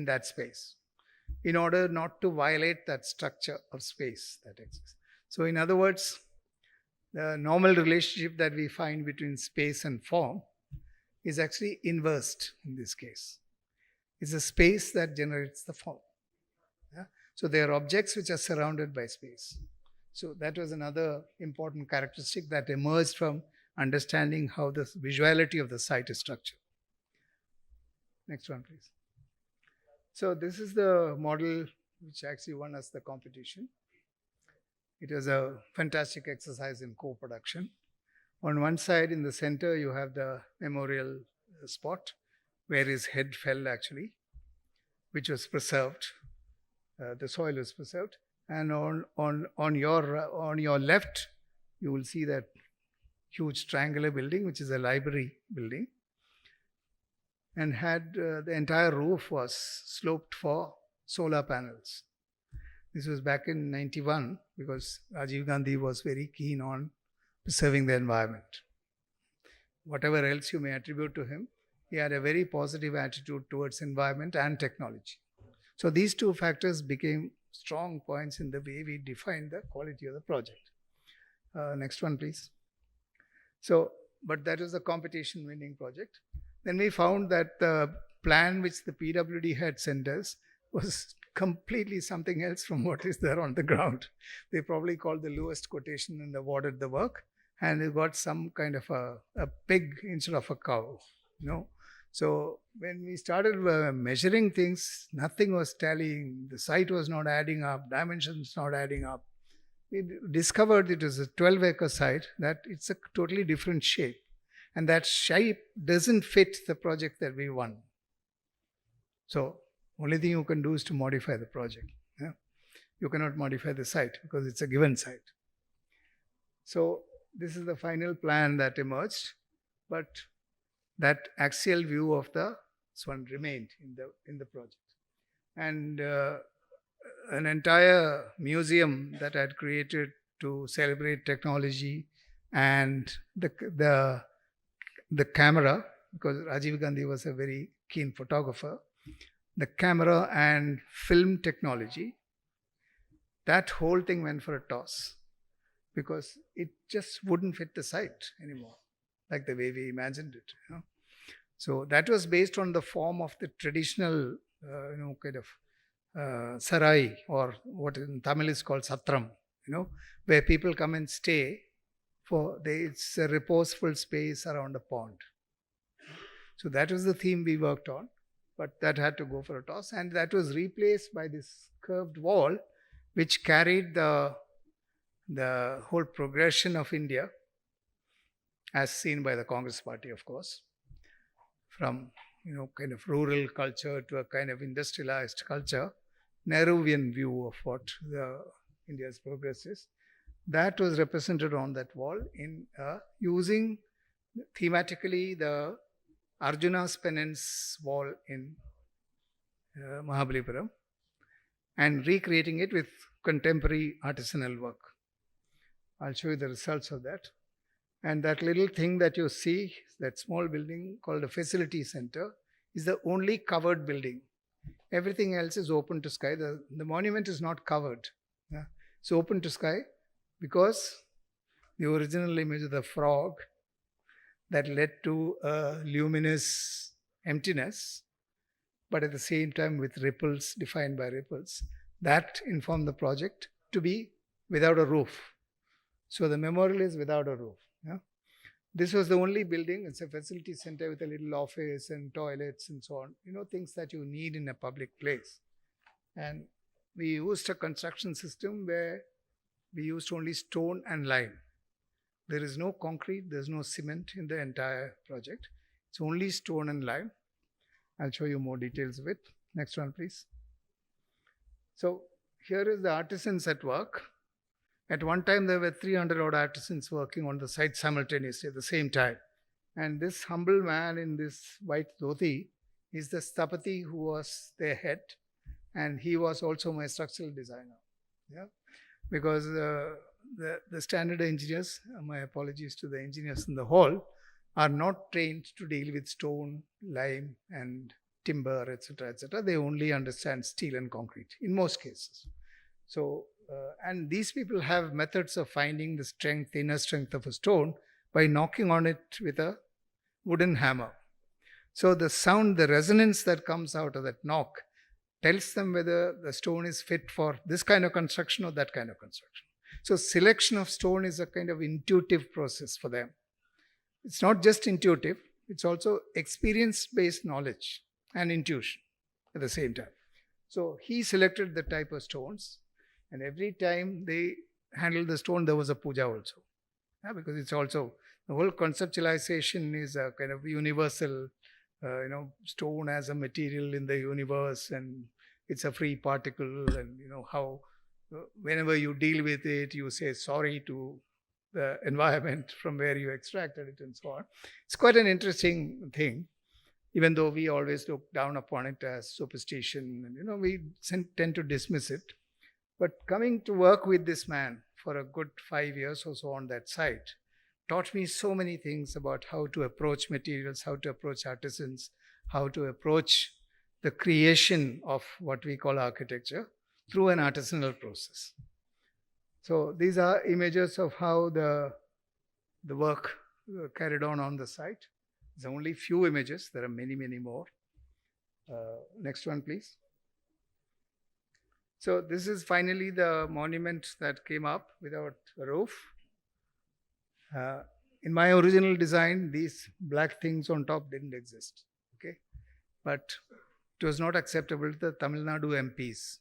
[SPEAKER 1] that space, in order not to violate that structure of space that exists. So in other words, the normal relationship that we find between space and form is actually inversed in this case. It's a space that generates the form. So there are objects which are surrounded by space. So that was another important characteristic that emerged from understanding how the visuality of the site is structured. Next one, please. So this is the model which actually won us the competition. It was a fantastic exercise in co-production. On one side, in the center, you have the memorial spot where his head fell actually, which was preserved. The soil was preserved. And on your left, you will see that huge triangular building, which is a library building, and had the entire roof was sloped for solar panels. This was back in 91 because Rajiv Gandhi was very keen on preserving the environment. Whatever else you may attribute to him, he had a very positive attitude towards environment and technology. So these two factors became strong points in the way we defined the quality of the project. Next one, please. So, but that was a competition-winning project. Then we found that the plan which the PWD had sent us was completely something else from what is there on the ground. They probably called the lowest quotation and awarded the work, and they got some kind of a pig instead of a cow, So when we started measuring things, nothing was tallying. The site was not adding up, dimensions not adding up. We discovered it was a 12-acre site, that it's a totally different shape. And that shape doesn't fit the project that we won. So only thing you can do is to modify the project. You cannot modify the site because it's a given site. So this is the final plan that emerged, but that axial view of this one remained in the project. And an entire museum that I had created to celebrate technology and the the camera, because Rajiv Gandhi was a very keen photographer, the camera and film technology, that whole thing went for a toss because it just wouldn't fit the site anymore, like the way we imagined it. So that was based on the form of the traditional, kind of sarai, or what in Tamil is called satram, where people come and stay it's a reposeful space around a pond. So that was the theme we worked on, but that had to go for a toss, and that was replaced by this curved wall, which carried the whole progression of India, as seen by the Congress Party, of course, from kind of rural culture to a kind of industrialized culture, Nehruvian view of what India's progress is. That was represented on that wall in using thematically the Arjuna's penance wall in Mahabalipuram and recreating it with contemporary artisanal work. I'll show you the results of that. And that little thing that you see, that small building called a facility center, is the only covered building. Everything else is open to sky. The monument is not covered. Yeah? It's open to sky because the original image of the frog that led to a luminous emptiness, but at the same time with ripples, defined by ripples, that informed the project to be without a roof. So the memorial is without a roof. Yeah? This was the only building. It's a facility center with a little office and toilets and so on. Things that you need in a public place. And we used a construction system where we used only stone and lime. There is no concrete, there's no cement in the entire project. It's only stone and lime. I'll show you more details of it. Next one, please. So here is the artisans at work. At one time, there were 300 odd artisans working on the site simultaneously at the same time. And this humble man in this white dhoti is the Stapati who was their head. And he was also my structural designer. Yeah? Because the standard engineers, my apologies to the engineers in the hall, are not trained to deal with stone, lime, and timber, etc., etc. They only understand steel and concrete in most cases. So, and these people have methods of finding the strength, inner strength of a stone by knocking on it with a wooden hammer. So the sound, the resonance that comes out of that knock tells them whether the stone is fit for this kind of construction or that kind of construction. So selection of stone is a kind of intuitive process for them. It's not just intuitive, it's also experience-based knowledge and intuition at the same time. So he selected the type of stones, and every time they handled the stone, there was a puja also. Yeah, because it's also, the whole conceptualization is a kind of universal, stone as a material in the universe, and it's a free particle, and how whenever you deal with it, you say sorry to the environment from where you extracted it and so on. It's quite an interesting thing, even though we always look down upon it as superstition, and we tend to dismiss it. But coming to work with this man for a good 5 years or so on that site taught me so many things about how to approach materials, how to approach artisans, how to approach the creation of what we call architecture through an artisanal process. So these are images of how the work carried on the site. There's only few images. There are many, many more. Next one, please. So this is finally the monument that came up without a roof. In my original design, these black things on top didn't exist. Okay, but it was not acceptable to the Tamil Nadu MPs.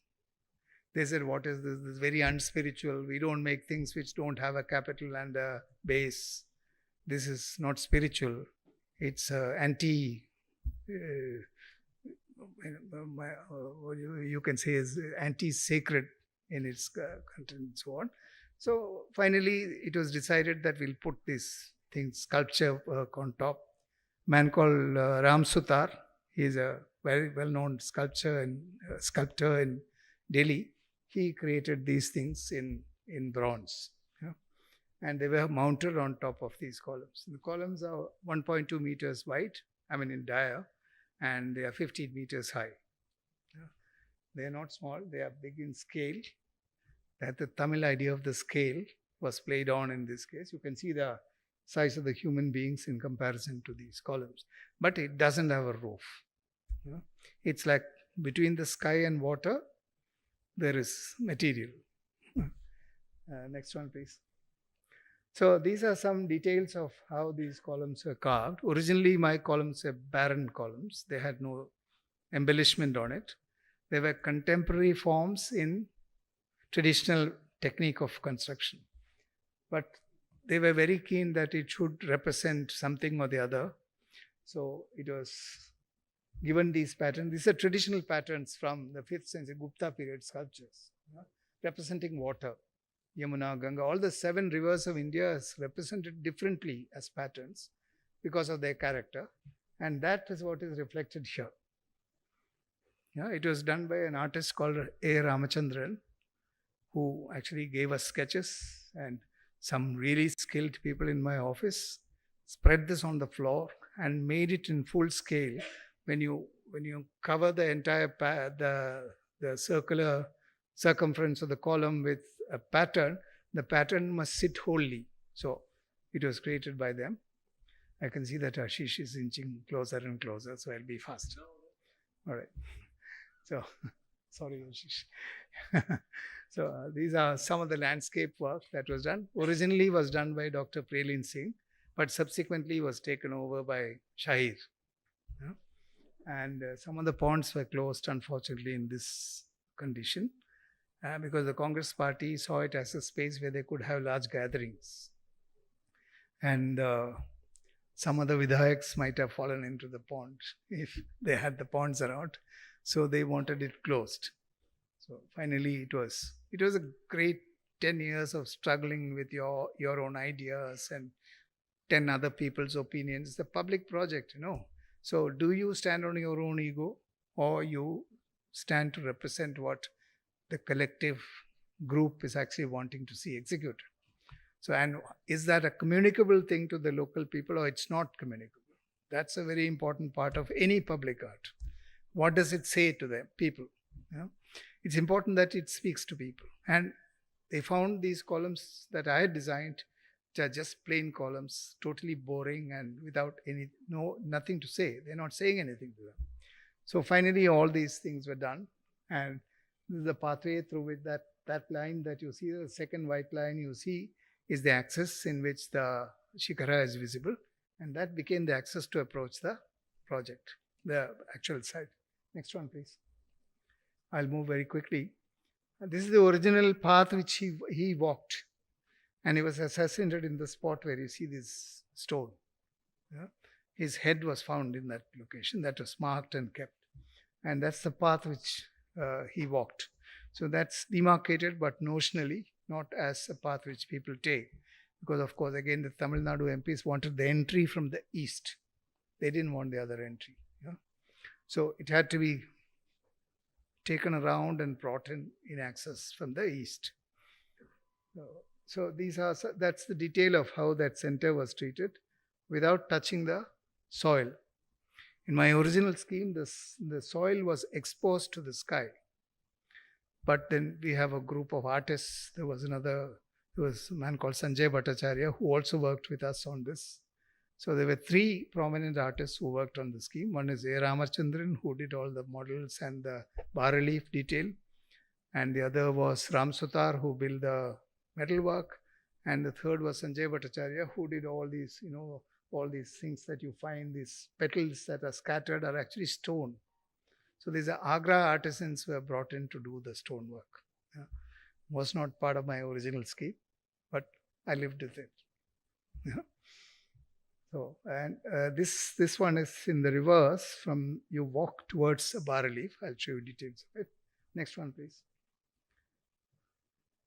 [SPEAKER 1] They said, what is this? This is very unspiritual. We don't make things which don't have a capital and a base. This is not spiritual. It's you can say is anti-sacred in its content and so on. So finally, it was decided that we'll put this thing, sculpture on top. A man called Ram Sutar, he is a very well-known sculptor in Delhi. He created these things in bronze. Yeah. and they were mounted on top of these columns. The columns are 1.2 meters wide, in dia, and they are 15 meters high. They are not small, they are big in scale. That the Tamil idea of the scale was played on in this case. You can see the size of the human beings in comparison to these columns. But it doesn't have a roof. It's like between the sky and water, there is material. Next one, please. So these are some details of how these columns were carved. Originally, my columns were barren columns. They had no embellishment on it. They were contemporary forms in traditional technique of construction. But they were very keen that it should represent something or the other. So it was given these patterns. These are traditional patterns from the 5th century Gupta period sculptures, representing water. Yamuna, Ganga, all the 7 rivers of India is represented differently as patterns because of their character. And that is what is reflected here. It was done by an artist called A. Ramachandran, who actually gave us sketches, and some really skilled people in my office spread this on the floor and made it in full scale. When you cover the entire the circular circumference of the column with a pattern, the pattern must sit wholly. So it was created by them. I can see that Ashish is inching closer and closer, so I'll be fast. All right. So, sorry, Ashish. So these are some of the landscape work that was done. Originally was done by Dr. Prelin Singh, but subsequently was taken over by Shahir. And some of the ponds were closed, unfortunately, in this condition, because the Congress party saw it as a space where they could have large gatherings. And some of the Vidhayaks might have fallen into the pond if they had the ponds around. So they wanted it closed. So finally it was a great 10 years of struggling with your own ideas and 10 other people's opinions. It's a public project, So do you stand on your own ego, or you stand to represent what the collective group is actually wanting to see executed? So, and is that a communicable thing to the local people, or it's not communicable? That's a very important part of any public art. What does it say to the people? It's important that it speaks to people. And they found these columns that I had designed, which are just plain columns, totally boring and without nothing to say. They're not saying anything to them. So finally, all these things were done. And this is the pathway through which that line that you see, the second white line you see, is the axis in which the Shikara is visible. And that became the axis to approach the project, the actual site. Next one, please. I'll move very quickly. This is the original path which he walked. And he was assassinated in the spot where you see this stone. His head was found in that location. That was marked and kept. And that's the path which he walked. So that's demarcated, but notionally, not as a path which people take. Because, of course, again, the Tamil Nadu MPs wanted the entry from the east. They didn't want the other entry. So it had to be taken around and brought in access from the east. So that's the detail of how that center was treated without touching the soil. In my original scheme, the soil was exposed to the sky. But then we have a group of artists. There was a man called Sanjay Bhattacharya who also worked with us on this. So there were 3 prominent artists who worked on the scheme. One is A. Ramachandran, who did all the models and the bas-relief detail. And the other was Ram Sutar, who built the metalwork. And the third was Sanjay Bhattacharya, who did all these, all these things that you find, these petals that are scattered are actually stone. So these are Agra artisans who were brought in to do the stonework. Was not part of my original scheme, but I lived with it. So, and this one is in the reverse. From you walk towards a bas-relief. I'll show you details of it. Next one, please.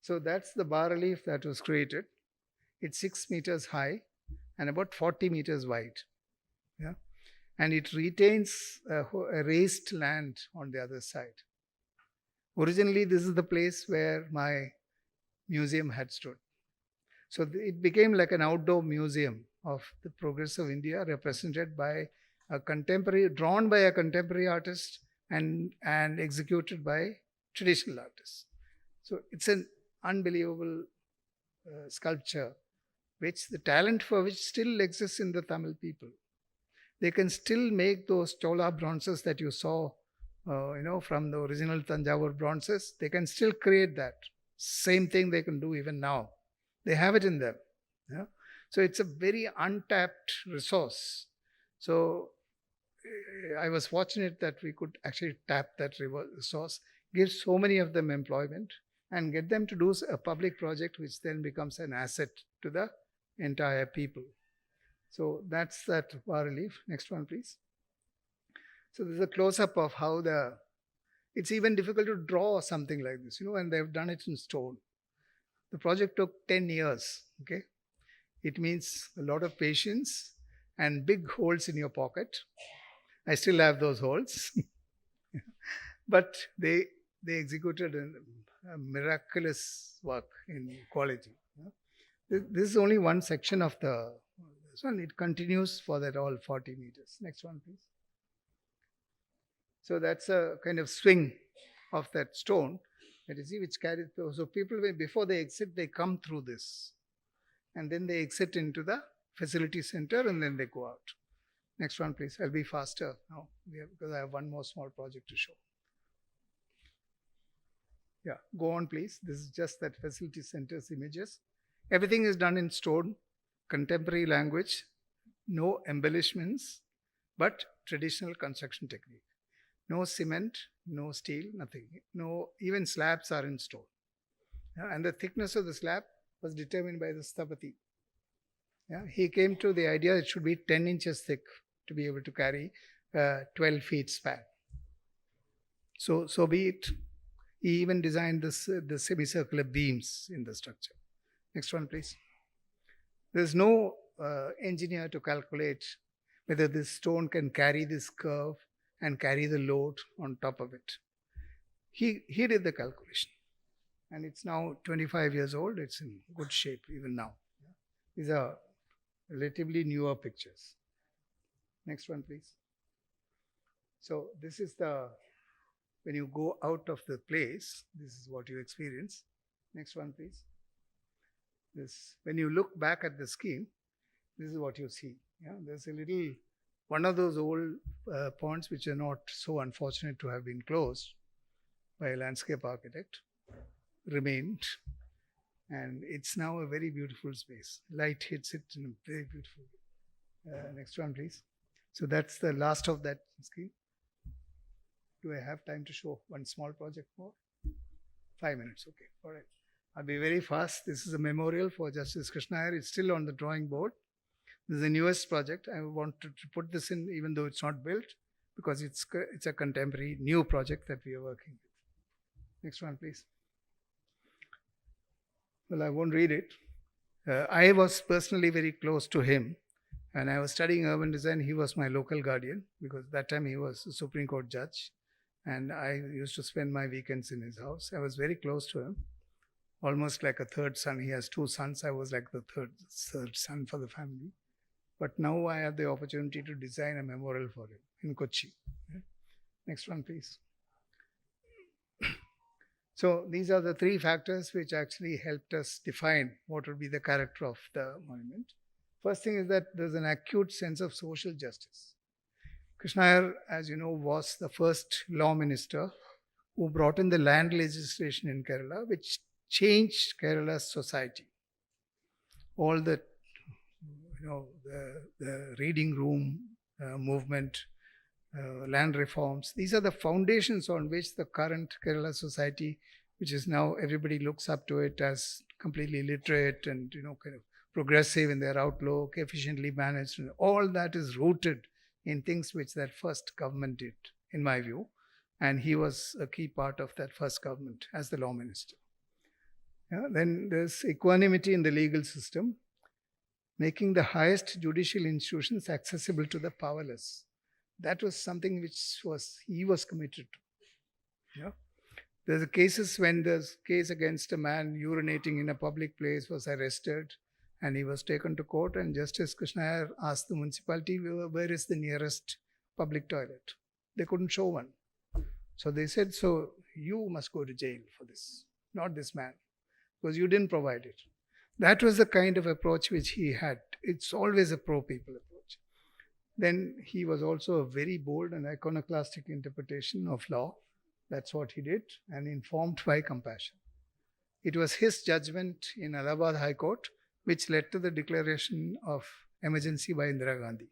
[SPEAKER 1] So that's the bas-relief that was created. It's 6 meters high and about 40 meters wide. And it retains a raised land on the other side. Originally, this is the place where my museum had stood. So it became like an outdoor museum of the progress of India, represented by a contemporary, drawn by a contemporary artist and executed by traditional artists. So it's an unbelievable sculpture, which the talent for which still exists in the Tamil people. They can still make those Chola bronzes that you saw, from the original Tanjavur bronzes. They can still create that. Same thing they can do even now. They have it in them. Yeah? So it's a very untapped resource. So I was fortunate that we could actually tap that resource, give so many of them employment, and get them to do a public project which then becomes an asset to the entire people. So that's that bas relief. Next one, please. So there's a close-up of how it's even difficult to draw something like this, and they've done it in stone. The project took 10 years, okay? It means a lot of patience and big holes in your pocket. I still have those holes. But they executed a miraculous work in quality. This is only one section of this one. It continues for that all 40 meters. Next one, please. So that's a kind of swing of that stone that you see, which carries. So people, before they exit, they come through this. And then they exit into the facility center and then they go out. Next one, please. I'll be faster now because I have one more small project to show. Yeah, go on, please. This is just that facility center's images. Everything is done in stone, contemporary language, no embellishments, but traditional construction technique. No cement, no steel, nothing. No, even slabs are in stone. Yeah, and the thickness of the slab was determined by the Sthapati. Yeah, he came to the idea it should be 10 inches thick to be able to carry 12 feet span. So be it. He even designed the semicircular beams in the structure. Next one, please. There's no engineer to calculate whether this stone can carry this curve and carry the load on top of it. He did the calculation. And it's now 25 years old. It's in good shape even now. These are relatively newer pictures. Next one, please. So this is when you go out of the place, this is what you experience. Next one, please. When you look back at the scheme, this is what you see. Yeah, there's one of those old ponds which are not so unfortunate to have been closed by a landscape architect, remained, and it's now a very beautiful space. Light hits it in a very beautiful way. Next one, please. So that's the last of that scheme. Do I have time to show one small project more? 5 minutes, okay. All right. I'll be very fast. This is a memorial for Justice Krishna Iyer. It's still on the drawing board. This is the newest project. I wanted to put this in even though it's not built because it's a contemporary new project that we are working with. Next one, please. Well, I won't read it. I was personally very close to him. And I was studying urban design. He was my local guardian because that time he was a Supreme Court judge. And I used to spend my weekends in his house. I was very close to him, almost like a third son. He has 2 sons. I was like the third son for the family. But now I have the opportunity to design a memorial for him in Kochi. Next one, please. So these are the 3 factors which actually helped us define what would be the character of the monument. First thing is that there's an acute sense of social justice. Krishna Iyer, as you know, was the first law minister who brought in the land legislation in Kerala, which changed Kerala's society. All the reading room movement, land reforms. These are the foundations on which the current Kerala society, which is now everybody looks up to it as completely literate and kind of progressive in their outlook, efficiently managed. And all that is rooted in things which that first government did, in my view. And he was a key part of that first government as the law minister. Yeah, then there's equanimity in the legal system, making the highest judicial institutions accessible to the powerless. That was something which he was committed to. Yeah. There's cases when the case against a man urinating in a public place was arrested and he was taken to court, and Justice Krishna Iyer asked the municipality, where is the nearest public toilet? They couldn't show one. So they said, so you must go to jail for this, not this man, because you didn't provide it. That was the kind of approach which he had. It's always a pro-people approach. Then he was also a very bold and iconoclastic interpretation of law. That's what he did, and informed by compassion. It was his judgment in Allahabad High Court which led to the declaration of emergency by Indira Gandhi.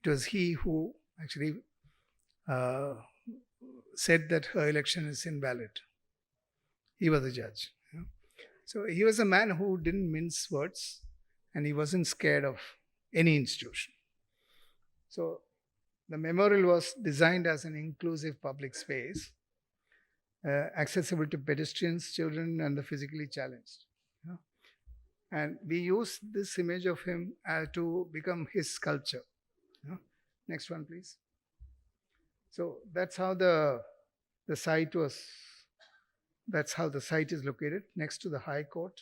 [SPEAKER 1] It was he who actually said that her election is invalid. He was the judge. So he was a man who didn't mince words, and he wasn't scared of any institution. So the memorial was designed as an inclusive public space, accessible to pedestrians, children, and the physically challenged. And we use this image of him to become his sculpture. Next one, please. So that's how the site was. That's how the site is located, next to the High Court.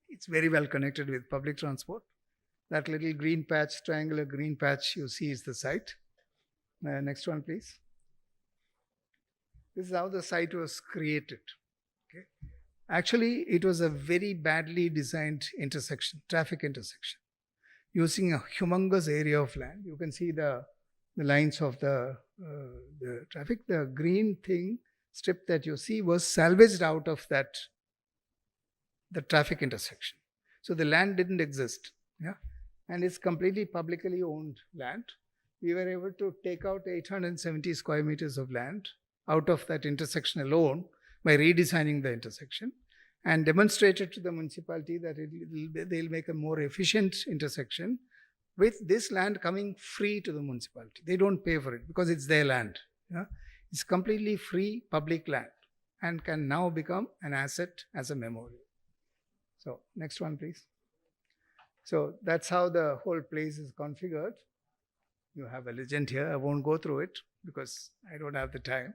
[SPEAKER 1] It's very well connected with public transport. That little green patch, triangular green patch you see is the site. Next one, please. This is how the site was created. Okay. Actually, it was a very badly designed intersection, traffic intersection, using a humongous area of land. You can see the lines of the traffic. The green strip that you see was salvaged out of the traffic intersection. So the land didn't exist. And it's completely publicly owned land. We were able to take out 870 square meters of land out of that intersection alone by redesigning the intersection, and demonstrated to the municipality that they'll make a more efficient intersection with this land coming free to the municipality. They don't pay for it because it's their land. It's completely free public land and can now become an asset as a memorial. So next one, please. So that's how the whole place is configured. You have a legend here. I won't go through it because I don't have the time.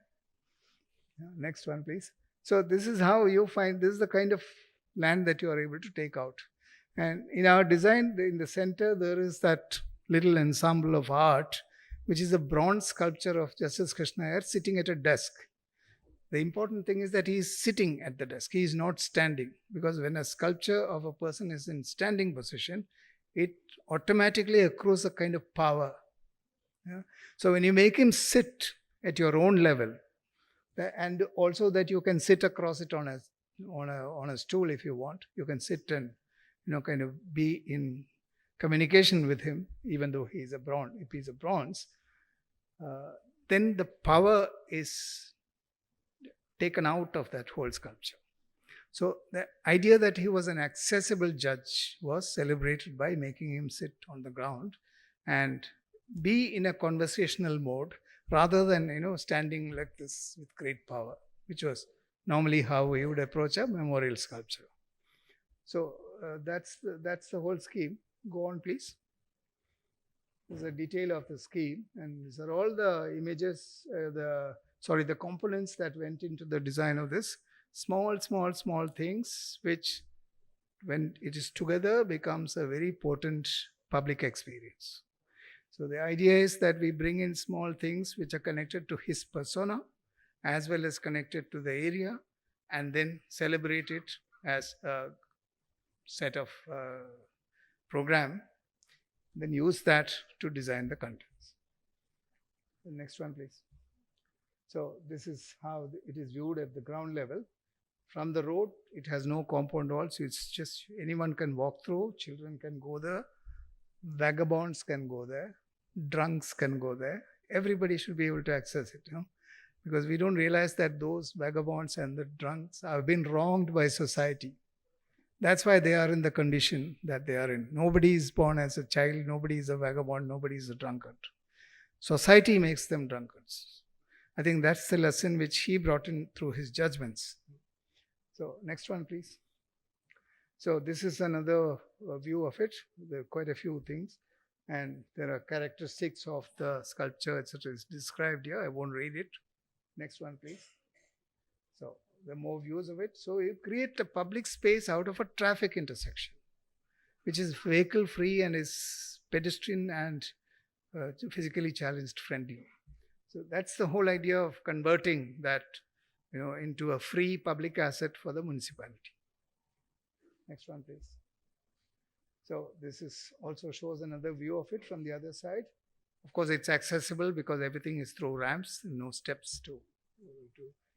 [SPEAKER 1] Next one, please. So this is how you find, this is the kind of land that you are able to take out. And in our design, in the center, there is that little ensemble of art, which is a bronze sculpture of Justice Krishna Iyer sitting at a desk. The important thing is that he is sitting at the desk. He is not standing, because when a sculpture of a person is in standing position, it automatically accrues a kind of power. So when you make him sit at your own level, and also that you can sit across it on a stool if you want, you can sit and kind of be in communication with him, even though he is if he's a bronze, then the power is taken out of that whole sculpture. So the idea that he was an accessible judge was celebrated by making him sit on the ground and be in a conversational mode, rather than standing like this with great power, which was normally how we would approach a memorial sculpture. So that's the whole scheme. Go on, please. This is a detail of the scheme, and these are all the images, the components that went into the design of this. Small things, which when it is together becomes a very potent public experience. So the idea is that we bring in small things which are connected to his persona as well as connected to the area, and then celebrate it as a set of program, then use that to design the contents. The next one, please. So this is how it is viewed at the ground level. From the road, it has no compound walls. It's just anyone can walk through. Children can go there. Vagabonds can go there. Drunks can go there. Everybody should be able to access it, because we don't realize that those vagabonds and the drunks have been wronged by society. That's why they are in the condition that they are in. Nobody is born as a child. Nobody is a vagabond. Nobody is a drunkard. Society makes them drunkards. I think that's the lesson which he brought in through his judgments. So next one, please. So this is another view of it. There are quite a few things. And there are characteristics of the sculpture, etc. is described here. I won't read it. Next one, please. the more views of it. So you create a public space out of a traffic intersection, which is vehicle free and is pedestrian and physically challenged friendly. So that's the whole idea of converting that, into a free public asset for the municipality. Next one, please. So this is also shows another view of it from the other side. Of course, it's accessible because everything is through ramps, no steps to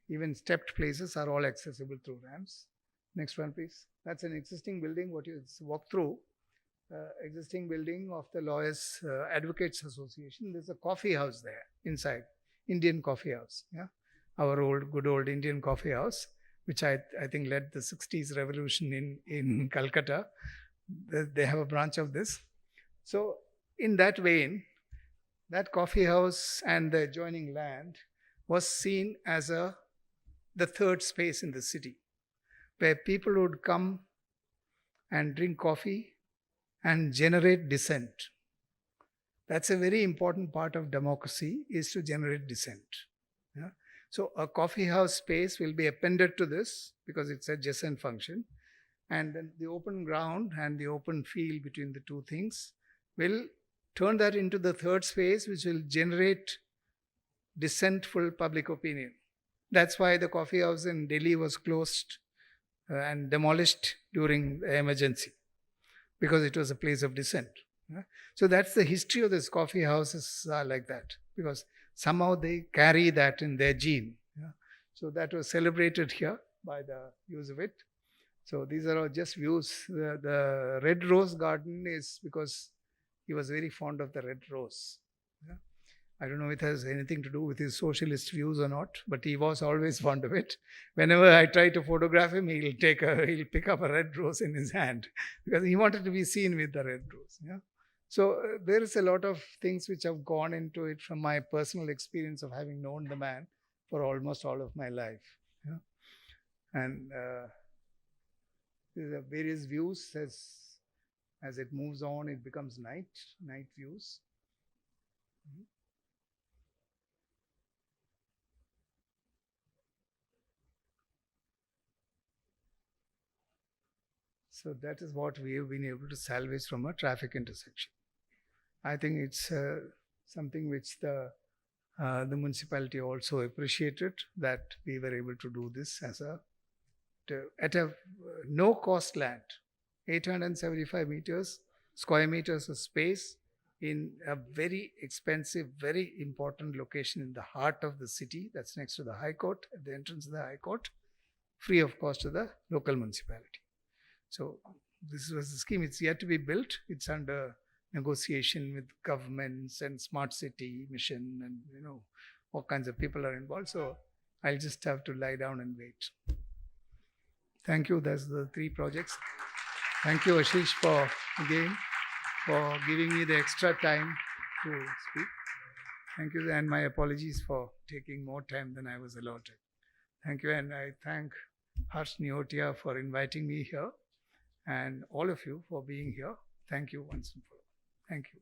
[SPEAKER 1] even stepped places are all accessible through ramps. Next one, please. That's an existing building. What you walk through, existing building of the Lawyers Advocates Association. There's a coffee house there inside, Indian coffee house. Yeah, our good old Indian coffee house, which I think led the 60s revolution in Calcutta. They have a branch of this. So in that vein, that coffee house and the adjoining land was seen as the third space in the city, where people would come and drink coffee and generate dissent. That's a very important part of democracy, is to generate dissent. Yeah? So a coffee house space will be appended to this because it's a adjacent function. And then the open ground and the open field between the two things will turn that into the third space, which will generate dissentful public opinion. That's why the coffee house in Delhi was closed and demolished during the emergency, because it was a place of dissent. Yeah? So that's the history of these coffee houses are like that, because somehow they carry that in their gene. Yeah? So that was celebrated here by the use of it. So these are all just views. The red rose garden is because he was very fond of the red rose. Yeah? I don't know if it has anything to do with his socialist views or not, but he was always fond of it. Whenever I try to photograph him, he'll pick up a red rose in his hand because he wanted to be seen with the red rose. Yeah? So there is a lot of things which have gone into it from my personal experience of having known the man for almost all of my life. Yeah? And there are various views. As it moves on, it becomes night views. So that is what we have been able to salvage from a traffic intersection. I think it's something which the municipality also appreciated, that we were able to do this at a no cost land, 875 square meters of space in a very expensive, very important location in the heart of the city. That's next to the High Court, at the entrance of the High Court, free of cost to the local municipality. So this was the scheme. It's yet to be built. It's under negotiation with governments and smart city mission, and all kinds of people are involved. So I'll just have to lie down and wait. Thank you. That's the 3 projects. Thank you, Ashish, for giving me the extra time to speak. Thank you, and my apologies for taking more time than I was allotted. Thank you, and I thank Harsh Neotia for inviting me here, and all of you for being here. Thank you once and for all. Thank you.